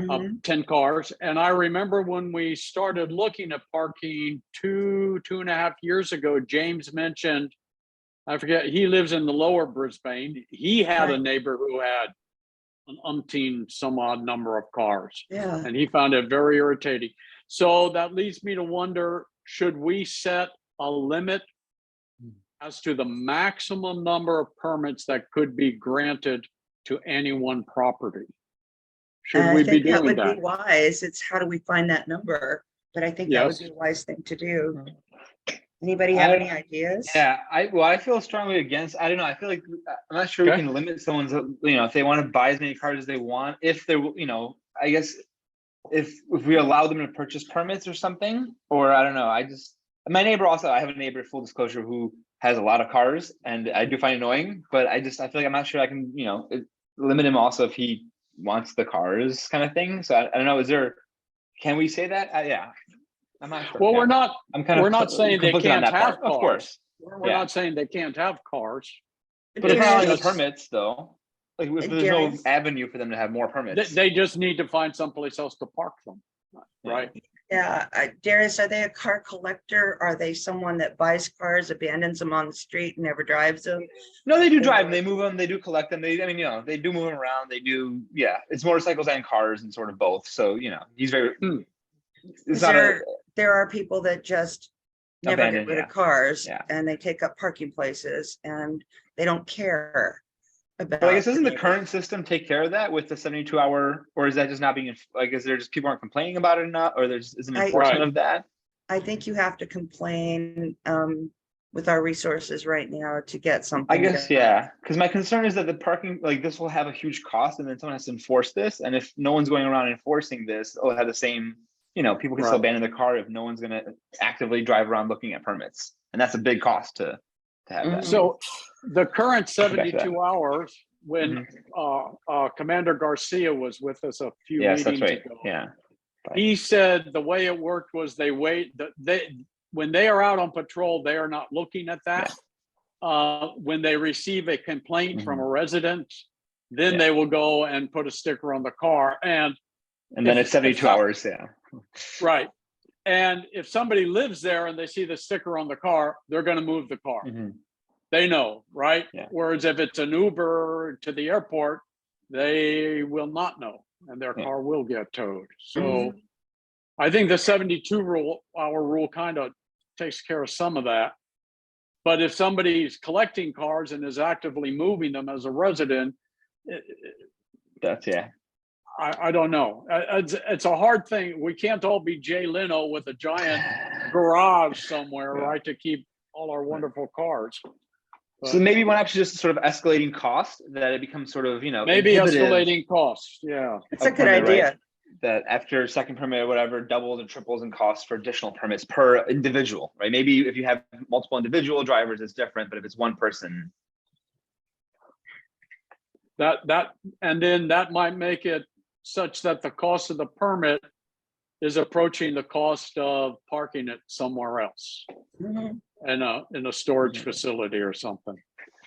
Mhm. 10 cars. And I remember when we started looking at parking two and a half years ago, James mentioned, I forget, he lives in the lower Brisbane. He had a Right. neighbor who had an umpteen some odd number of cars. Yeah. And he found it very irritating. So that leads me to wonder, should we set a limit as to the maximum number of permits that could be granted to any one property? Should And we I be think that doing would that? be wise. It's how do we find that number? But I think that would Yes. be a wise thing to do. Anybody have any ideas? Yeah, I feel strongly against. I don't know. I feel like I'm not sure Okay. we can limit someone's. If they want to buy as many cars as they want, if they're, I guess if we allow them to purchase permits or something, or I don't know. My neighbor also. I have a neighbor, full disclosure, who has a lot of cars, and I do find it annoying. But I feel like I'm not sure I can, limit him also if he wants the cars, kind of thing. So I don't know. Can we say that? Yeah. I'm not sure. Well, yeah. we're not We're not saying they can't have Of cars. course. We're Yeah. not saying they can't have cars. But if not only the Just- permits, though, like if there's no Darius? avenue for them to have more permits. They just need to find someplace else to park them, right? Yeah, Darius, are they a car collector? Are they someone that buys cars, abandons them on the street and never drives them? No, they do drive them, they move them, they do collect them. They do move them around. They do, yeah. It's motorcycles and cars and sort of both. So, he's very. It's not There are people that just never get Abandoned, rid yeah. of cars, Yeah. and they take up parking places and they don't care about. But I guess doesn't the current system take care of that with the 72-hour, or is that just not being, like, is there just people aren't complaining about it or not, or there's isn't enforcement Right. of that? I think you have to complain with our resources right now to get something. I guess, done. yeah, because my concern is that the parking, like, this will have a huge cost, and then someone has to enforce this, and if no one's going around enforcing this, it'll have the same, people can still Right. abandon their car if no one's gonna actively drive around looking at permits, and that's a big cost to have that. So the current back to that. 72 hours, when Commander Garcia was with us a few Yes, meetings that's right, ago, yeah. he said the way it worked was when they are out on patrol, they are not looking at that. When they receive a complaint from a resident, then Yeah. they will go and put a sticker on the car. And Then if- it's 72 if- hours, yeah. right. And if somebody lives there and they see the sticker on the car, they're going to move the car. Mhm. They know, right? Yeah. Whereas if it's an Uber to the airport, they will not know, and their Yeah. car will get towed. So Mhm. I think the 72-hour rule kind of takes care of some of that. But if somebody's collecting cars and is actively moving them as a resident, That's, yeah. I don't know. It's a hard thing. We can't all be Jay Leno with a giant garage somewhere, Yeah. right, to keep all our wonderful cars. So maybe one option is just sort of escalating cost, that it becomes sort of, Maybe inhibitive. escalating costs, yeah. It's a of good permit, right? idea. that after second permit or whatever, doubles or triples in cost for additional permits per individual, right? Maybe if you have multiple individual drivers, it's different, but if it's one person, and then that might make it such that the cost of the permit is approaching the cost of parking it somewhere else Mhm. in a storage facility or something.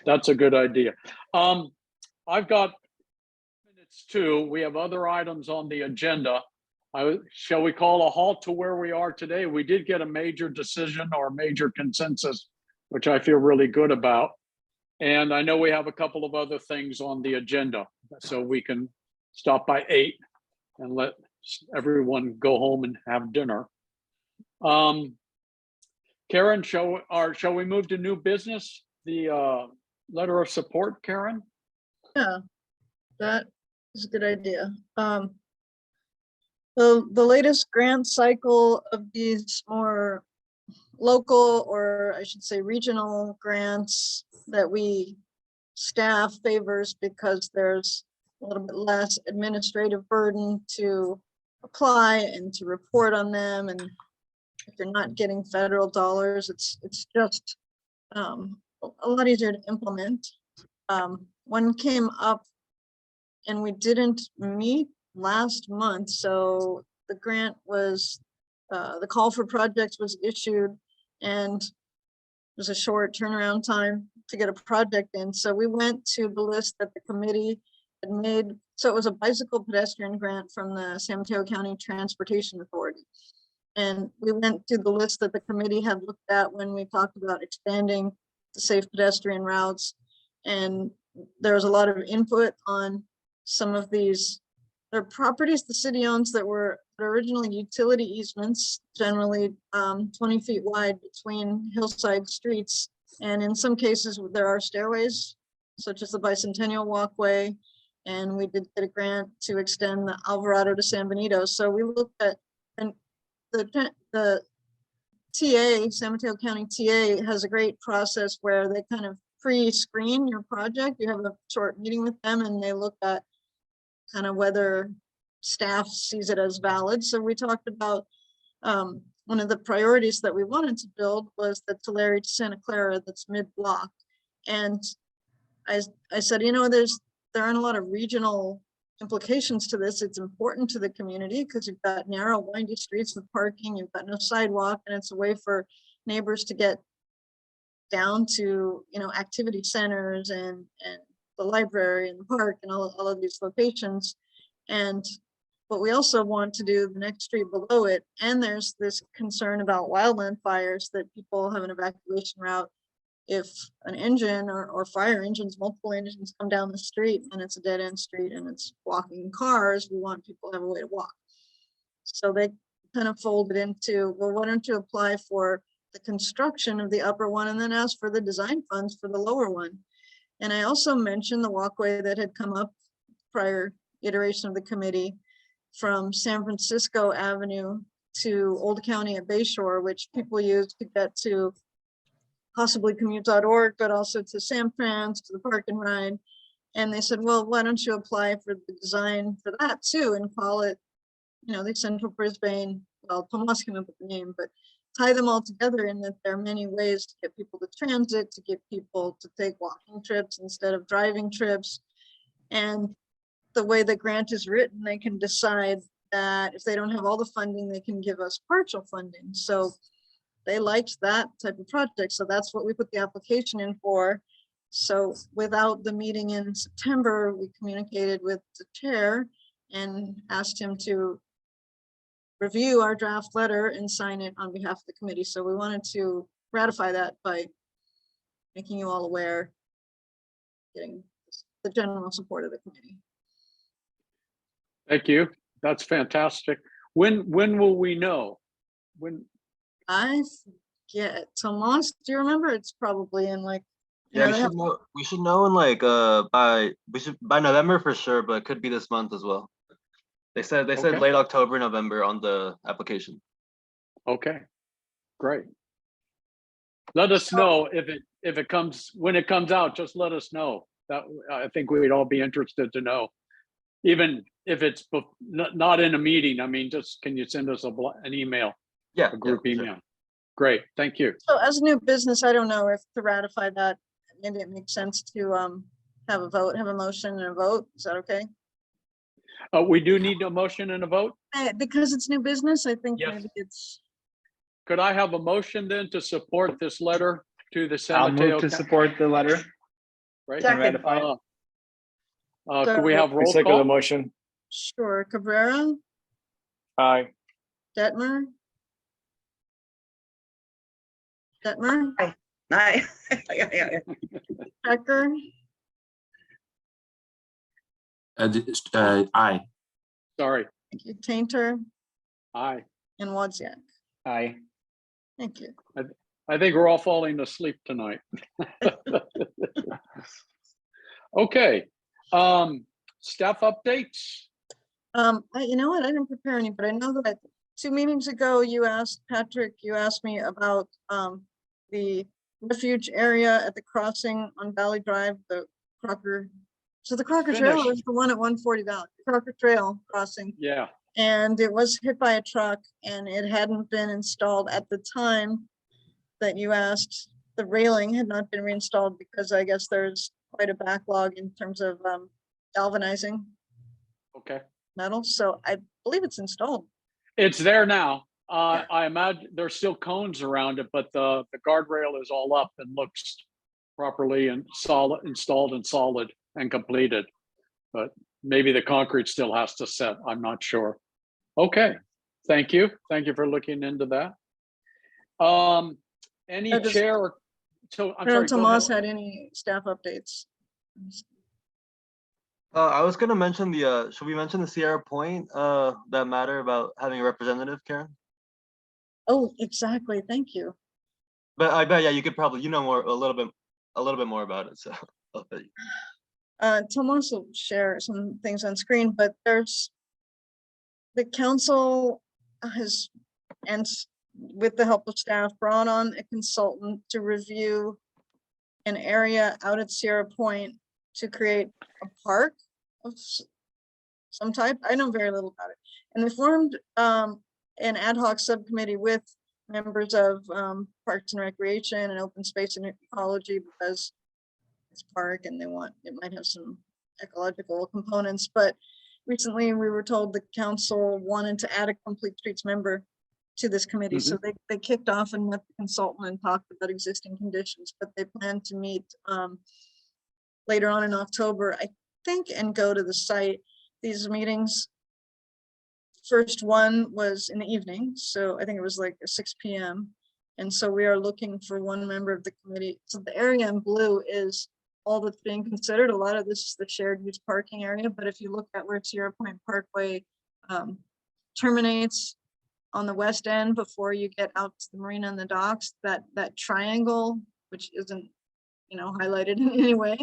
That's a good idea. I've got minutes too. We have other items on the agenda. Shall we call a halt to where we are today? We did get a major decision or major consensus, which I feel really good about. And I know we have a couple of other things on the agenda, so we can stop by 8 and let everyone go home and have dinner. Karen, shall we move to new business? The letter of support, Karen? Yeah, that is a good idea. The latest grant cycle of these more local, or I should say regional grants that we staff favors because there's a little bit less administrative burden to apply and to report on them. And if you're not getting federal dollars, it's just a lot easier to implement. One came up and we didn't meet last month. So the grant was, the call for projects was issued and it was a short turnaround time to get a project in. So we went to the list that the committee had made. So it was a bicycle pedestrian grant from the San Mateo County Transportation Authority. And we went to the list that the committee had looked at when we talked about expanding the safe pedestrian routes. And there was a lot of input on some of these. There are properties the city owns that were originally utility easements, generally 20 feet wide between hillside streets. And in some cases, there are stairways, such as the Bicentennial Walkway. And we did get a grant to extend the Alvarado to San Benito. So we looked at, and the TA, San Mateo County TA has a great process where they kind of pre-screen your project. You have a short meeting with them and they look at kind of whether staff sees it as valid. So we talked about one of the priorities that we wanted to build was the Tulare to Santa Clara that's mid-block. And I said, you know, there aren't a lot of regional implications to this. It's important to the community because you've got narrow, windy streets with parking, you've got no sidewalk, and it's a way for neighbors to get down to, you know, activity centers and the library and the park and all of these locations. But we also want to do the next street below it. And there's this concern about wildland fires that people have an evacuation route. If an engine or fire engines, multiple engines come down the street and it's a dead end street and it's walking cars, we want people to have a way to walk. So they kind of folded into, well, why don't you apply for the construction of the upper one and then ask for the design funds for the lower one. And I also mentioned the walkway that had come up prior iteration of the committee from San Francisco Avenue to Old County at Bayshore, which people use to get to possibly commute.org, but also to San Fran's, to the park and ride. And they said, well, why don't you apply for the design for that too and call it, you know, the Central Brisbane, well, Tomas came up with the name, but tie them all together in that there are many ways to get people to transit, to get people to take walking trips instead of driving trips. And the way the grant is written, they can decide that if they don't have all the funding, they can give us partial funding. So they liked that type of project. So that's what we put the application in for. So without the meeting in September, we communicated with the chair and asked him to review our draft letter and sign it on behalf of the committee. So we wanted to ratify that by making you all aware, getting the general support of the committee. Thank you. That's fantastic. When will we know? When? I forget. Tomas, do you remember? It's probably in like, Yeah, they have- we should know in like by November for sure, but it could be this month as well. They said Okay. late October, November on the application. Okay, great. Let us know if it comes, when it comes out, just let us know. That I think we'd all be interested to know. even if it's not in a meeting, I mean, just can you send us an email, Yeah. a group sure. email? Great, thank you. So as new business, I don't know if to ratify that, maybe it makes sense to have a vote, have a motion and a vote. Is that okay? We do need a motion and a vote. Because it's new business, I think Yes. maybe it's, Could I have a motion then to support this letter to the San I'll Mateo? move to support the letter. Right? and Second. ratify. Could we have I roll second the call? motion. sure, Cabrera, Aye. Detmer. Detmer, Aye. Becker, Aye. Sorry, thank you, Tainter, aye. and Wozniak. Aye. Thank you. I think we're all falling asleep tonight. Okay, staff updates. You know what? I didn't prepare any, but I know that 2 meetings ago, you asked Patrick, you asked me about the refuge area at the crossing on Valley Drive, the Crocker. So the Crocker Trail Finished. is the one at 140 Valley, Crocker Trail crossing. Yeah, And it was hit by a truck and it hadn't been installed at the time that you asked. The railing had not been reinstalled because I guess there's quite a backlog in terms of galvanizing okay. metal. So I believe it's installed. It's there now. Yeah. I imagine there's still cones around it, but the guardrail is all up and looks properly and solid, installed and solid and completed. But maybe the concrete still has to set. I'm not sure. Okay, thank you. Thank you for looking into that. Any No, does- chair or, so I I'm don't know sorry. if go Tomas ahead. had any staff updates. I was gonna mention the, should we mention the Sierra Point, that matter about having a representative, Karen? Oh, exactly. Thank you. But I bet, yeah, you could probably, you know, more, a little bit more about it, so. I'll bet you. Tomas will share some things on screen, but there's the council has, and with the help of staff, brought on a consultant to review an area out at Sierra Point to create a park of some type. I know very little about it. And they formed an ad hoc subcommittee with members of Parks and Recreation and Open Space and Ecology because it's park and they want, it might have some ecological components. But recently we were told the council wanted to add a Complete Streets member to this committee. So they kicked off and met the consultant and talked about existing conditions, but they plan to meet later on in October, I think, and go to the site. These meetings, first one was in the evening, so I think it was like 6 p.m. And so we are looking for one member of the committee. So the area in blue is all that's being considered. A lot of this is the shared use parking area, but if you look at where Sierra Point Parkway terminates on the west end before you get out to the marina and the docks, that triangle, which isn't, you know, highlighted in any way,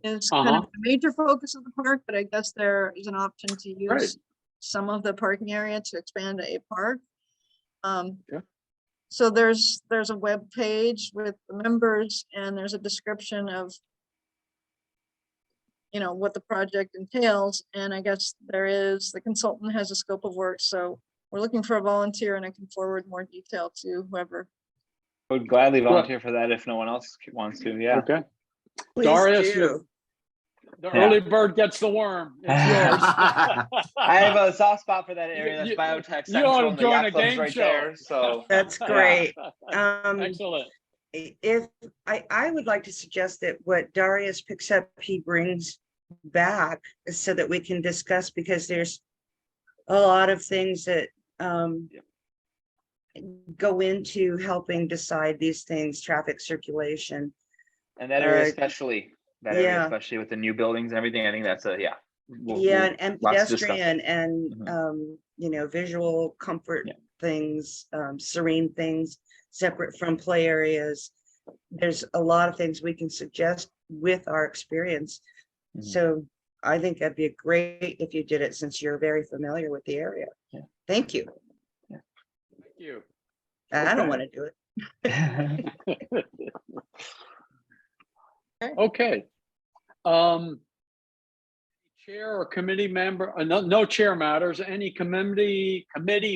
is kind of the major focus of the park, but I guess there is an option to use Right. some of the parking area to expand a park. Yeah. So there's a web page with the members and there's a description of, you know, what the project entails. And I guess the consultant has a scope of work. So we're looking for a volunteer and I can forward more detail to whoever. I would gladly volunteer for that if no one else wants to. Yeah. Okay. Please Darius, do. the Yeah. early bird gets the worm. It's yours. I have a soft spot for that area. That's You- biotech you ought central. to And the join yacht a club's game right show. there. So That's Yeah. great. Excellent. If I would like to suggest that what Darius picks up, he brings back so that we can discuss, because there's a lot of things that go into helping decide these things, traffic circulation. and that area Uh, especially, that area yeah. especially with the new buildings and everything. I think that's a Yeah, and lots to discuss. pedestrian and, Mhm. you know, visual comfort Yeah. things, serene things, separate from play areas. There's a lot of things we can suggest with our experience. Mhm. So I think that'd be great if you did it, since you're very familiar with the area. Yeah. Thank you. Thank you. I don't Okay. want to do it. Okay. chair or committee member, no chair matters, any committee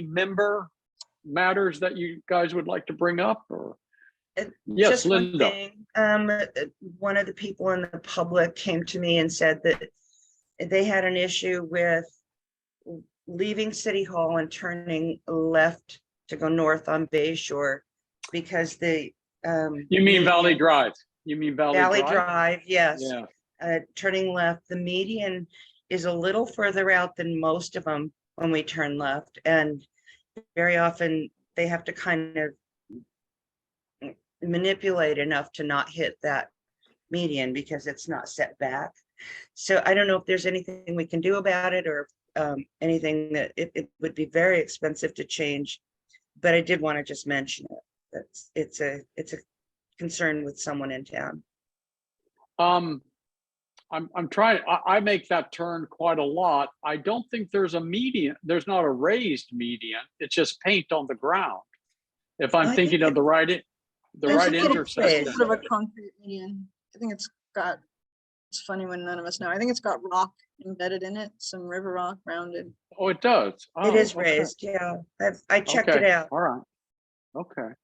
member matters that you guys would like to bring up, or? Yes, Just one Linda. thing, one of the people in the public came to me and said that they had an issue with leaving City Hall and turning left to go north on Bay Shore because the You mean Valley median- Drive? You mean Valley Drive? Drive, yes. Yeah. Turning left, the median is a little further out than most of them when we turn left, and very often they have to kind of manipulate enough to not hit that median because it's not set back. So I don't know if there's anything we can do about it, or anything that it would be very expensive to change. But I did want to just mention it. It's a concern with someone in town. I'm trying, I make that turn quite a lot. I don't think there's a median. There's not a raised median. It's just paint on the ground. If I'm I thinking think of the right There's a little intersection. Sort of a concrete median. I think it's funny when none of us know. I think it's got rock embedded in it, some river rock rounded. Oh, it does. It is Oh, okay. raised, yeah. I checked it Okay, out. all right. Okay.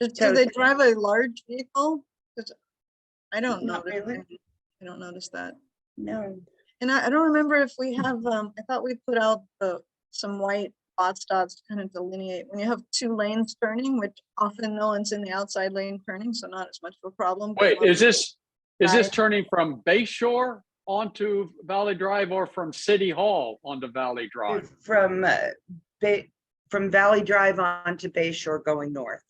Do So- they drive a large vehicle? 'Cause I don't Not notice. really. I don't notice that. No, And I don't remember if we have, I thought we put out some white dots to kind of delineate when you have two lanes turning, which often no one's in the outside lane turning, so not as much of a problem. but Wait, when- is this Drive. turning from Bay Shore onto Valley Drive or from City Hall onto Valley Drive? from Valley Drive on to Bay Shore going north.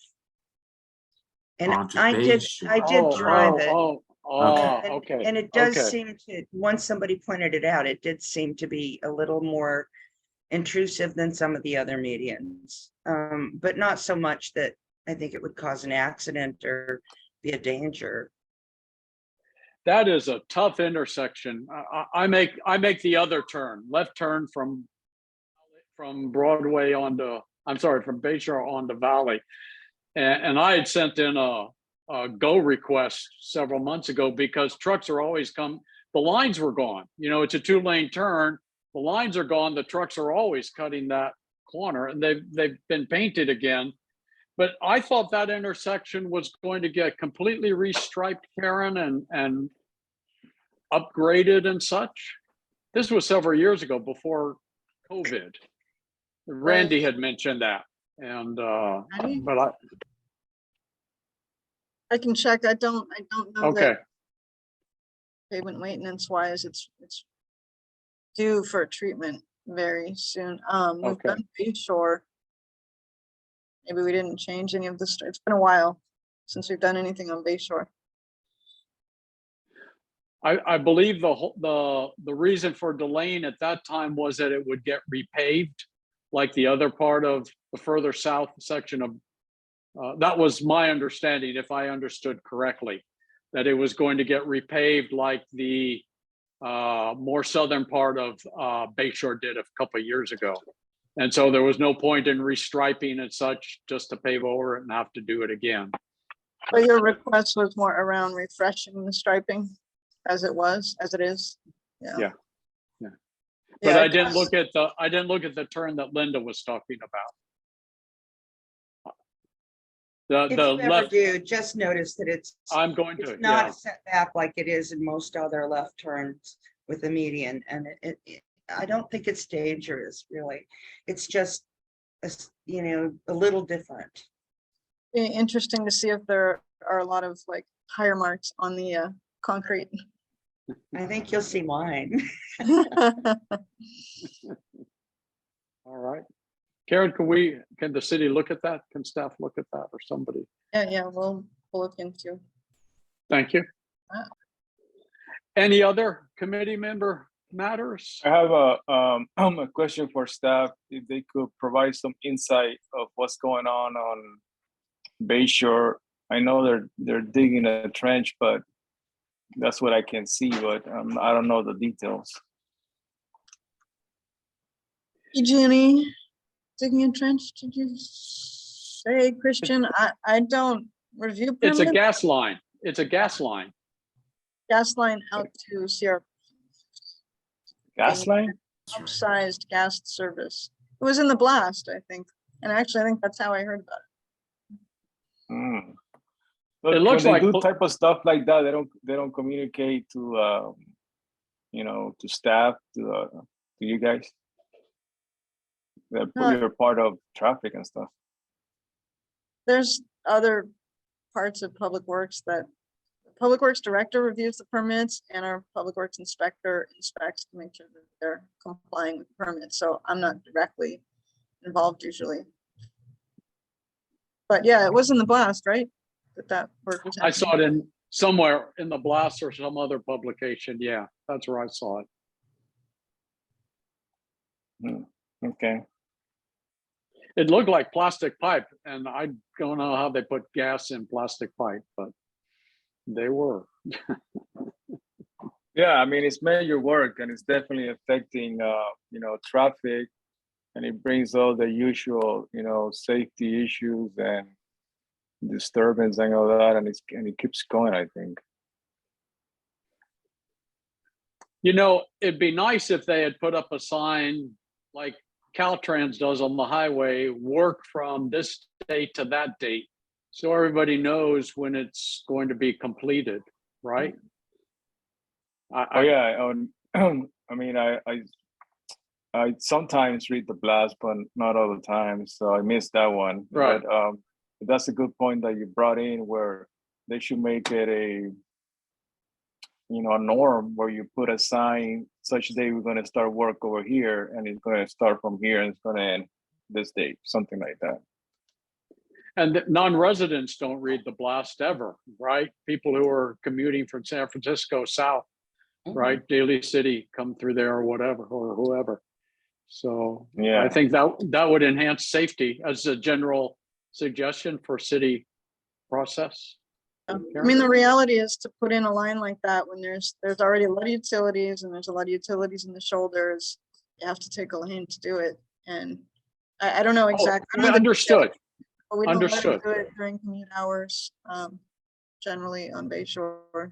And Onto I Bay did Shore. drive it. Oh, And- okay. And it does okay. seem to, once somebody pointed it out, it did seem to be a little more intrusive than some of the other medians. But not so much that I think it would cause an accident or be a danger. That is a tough intersection. I make the other turn, left turn from Broadway onto, I'm sorry, from Bay Shore onto Valley. And I had sent in a go request several months ago because trucks are always the lines were gone. You know, it's a 2-lane turn. The lines are gone. The trucks are always cutting that corner, and they've been painted again. But I thought that intersection was going to get completely restriped, Karen, and upgraded and such. This was several years ago before COVID. Randy had mentioned that, and Randy? but I can check. I don't know okay. that pavement maintenance wise, it's due for treatment very soon. We've Okay. done Bay Shore. Maybe we didn't change any of this. It's been a while since we've done anything on Bay Shore. I believe the reason for delaying at that time was that it would get repaved, like the other part of the further south section of. That was my understanding, if I understood correctly, that it was going to get repaved like the more southern part of Bay Shore did a couple of years ago. And so there was no point in restriping and such, just to pave over it and have to do it again. But your request was more around refreshing the striping as it is. Yeah. But Yeah, I didn't look at the turn that Linda was talking about. If The you ever left, do, just notice that it's I'm going to, it's yeah. not set back like it is in most other left turns with the median, and I don't think it's dangerous, really. It's just, a little different. Be interesting to see if there are a lot of like tire marks on the concrete. I think you'll see mine. All right. Karen, can the city look at that? Can staff look at that, or somebody? Yeah, we'll look into. Thank you. Any other committee member matters? I have a question for staff, if they could provide some insight of what's going on Bay Shore. I know they're digging a trench, but that's what I can see, but I don't know the details. Hey, Jenny, digging a trench, did you say, Christian? I don't review. It's a permits. gas line. It's a gas line. Gas line out to Sierra. Gas line? upsized gas service. It was in the blast, I think. And actually, I think that's how I heard about it. Hmm. It looks when like- they do type of stuff like that, they don't communicate to you know, to staff, to you guys. They're No. part of traffic and stuff. There's other parts of Public Works that Public Works Director reviews the permits and our Public Works Inspector inspects to make sure that they're complying with the permits. So I'm not directly involved usually. But yeah, it was in the blast, right? That work was I saw happening. it in somewhere in the blast or some other publication. Yeah, that's where I saw it. Okay. It looked like plastic pipe, and I don't know how they put gas in plastic pipe, but they were. Yeah, I mean, it's major work and it's definitely affecting, you know, traffic, and it brings all the usual, you know, safety issues and disturbance and all that, and it keeps going, I think. You know, it'd be nice if they had put up a sign like Caltrans does on the highway, work from this date to that date. So everybody knows when it's going to be completed, right? Oh yeah, I mean, I sometimes read the blast, but not all the time, so I missed that one. Right. But that's a good point that you brought in, where they should make it a, you know, a norm where you put a sign such day we're going to start work over here, and it's going to start from here and it's going to end this date, something like that. And non-residents don't read the blast ever, right? People who are commuting from San Francisco south, right? Daly City, come through there or whatever, or whoever. So Yeah. I think that would enhance safety as a general suggestion for city process. I mean, the reality is to put in a line like that when there's already a lot of utilities and there's a lot of utilities in the shoulders, you have to take a lane to do it. And I don't know exactly. I know the Understood. details, but we don't let Understood. them do it during commute hours, generally on Bay Shore.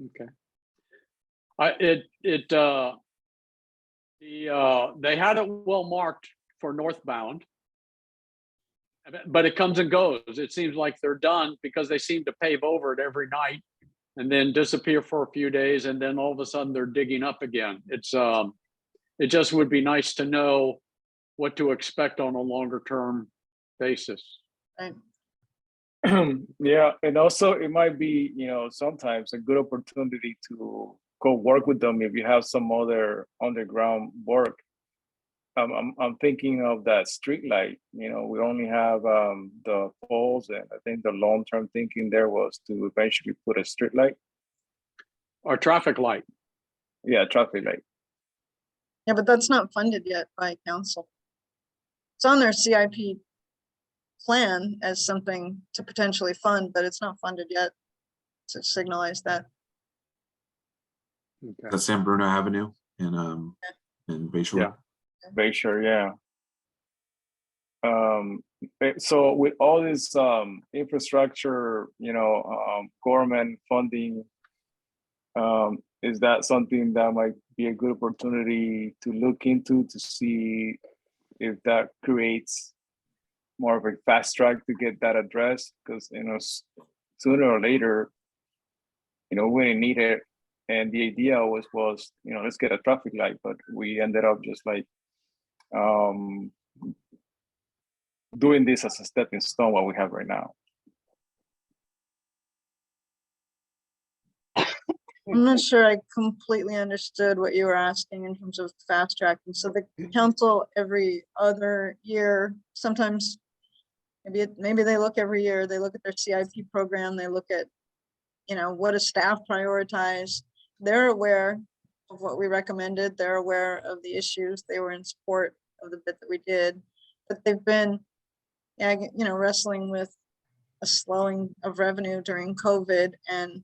Okay. They had it well marked for northbound, but it comes and goes. It seems like they're done because they seem to pave over it every night and then disappear for a few days, and then all of a sudden they're digging up again. It just would be nice to know what to expect on a longer term basis. Right. Yeah, and also it might be, you know, sometimes a good opportunity to go work with them if you have some other underground work. I'm thinking of that street light. You know, we only have the poles, and I think the long-term thinking there was to eventually put a street light. Or traffic light. Yeah, traffic light. Yeah, but that's not funded yet by council. It's on their CIP plan as something to potentially fund, but it's not funded yet to signalize that. Okay. That's San Bruno Avenue in Bay Shore. Yeah. Bay Shore, yeah. So with all this infrastructure, you know, government funding, is that something that might be a good opportunity to look into to see if that creates more of a fast track to get that addressed? Because, you know, sooner or later, you know, we need it. And the idea was, you know, let's get a traffic light, but we ended up just like doing this as a stepping stone, what we have right now. I'm not sure I completely understood what you were asking in terms of fast tracking. So the council every other year, sometimes maybe they look every year, they look at their CIP program, they look at, you know, what does staff prioritize? They're aware of what we recommended. They're aware of the issues. They were in support of the bit that we did, but they've been, you know, wrestling with a slowing of revenue during COVID and,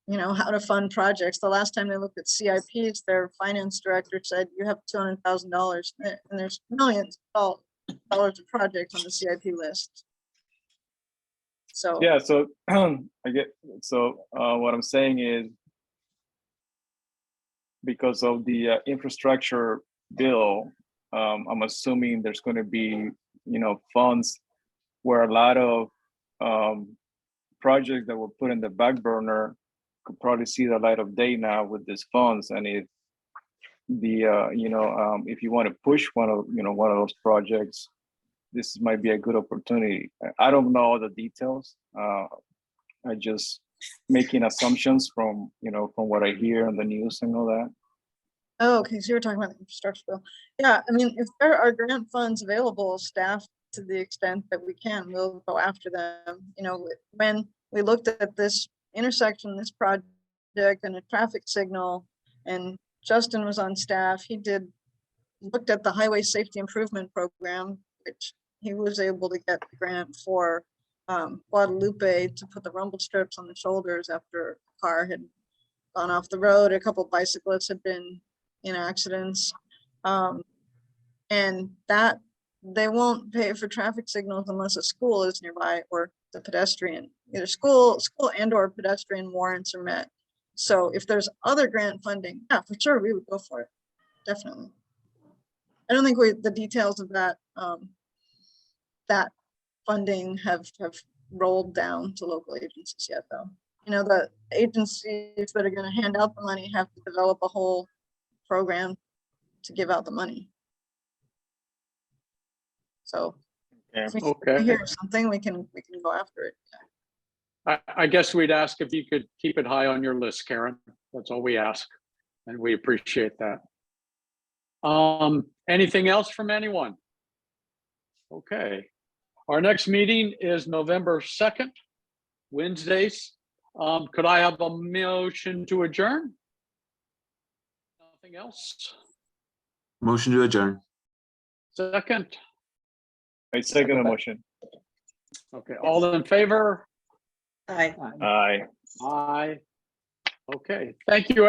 you know, how to fund projects. The last time they looked at CIPs, their finance director said, you have $200,000 and there's millions of dollars of projects on the CIP list. So Yeah, so I get, so what I'm saying is, because of the infrastructure bill, I'm assuming there's going to be, funds where a lot of projects that were put in the back burner could probably see the light of day now with these funds. And if if you want to push one of those projects, this might be a good opportunity. I don't know all the details. I just making assumptions from what I hear on the news and all that. Oh, okay, so you were talking about the infrastructure bill. Yeah, I mean, if there are grant funds available, staff, to the extent that we can, we'll go after them. When we looked at this intersection, this project and a traffic signal, and Justin was on staff, he looked at the Highway Safety Improvement Program, which he was able to get the grant for Guadalupe to put the rumble strips on the shoulders after a car had gone off the road. A couple of bicyclists had been in accidents. And that they won't pay for traffic signals unless a school is nearby or the pedestrian, either school and or pedestrian warrants are met. So if there's other grant funding, yeah, for sure, we would go for it. Definitely. I don't think the details of that that funding have rolled down to local agencies yet, though. The agencies that are going to hand out the money have to develop a whole program to give out the money. So if we Okay. hear something, we can go after it. I guess we'd ask if you could keep it high on your list, Karen. That's all we ask, and we appreciate that. Anything else from anyone? Okay. Our next meeting is November 2nd, Wednesdays. Could I have a motion to adjourn? Nothing else? Motion to adjourn. Second? I second the motion. Okay, all in favor? Aye. Aye. Aye. Okay, thank you,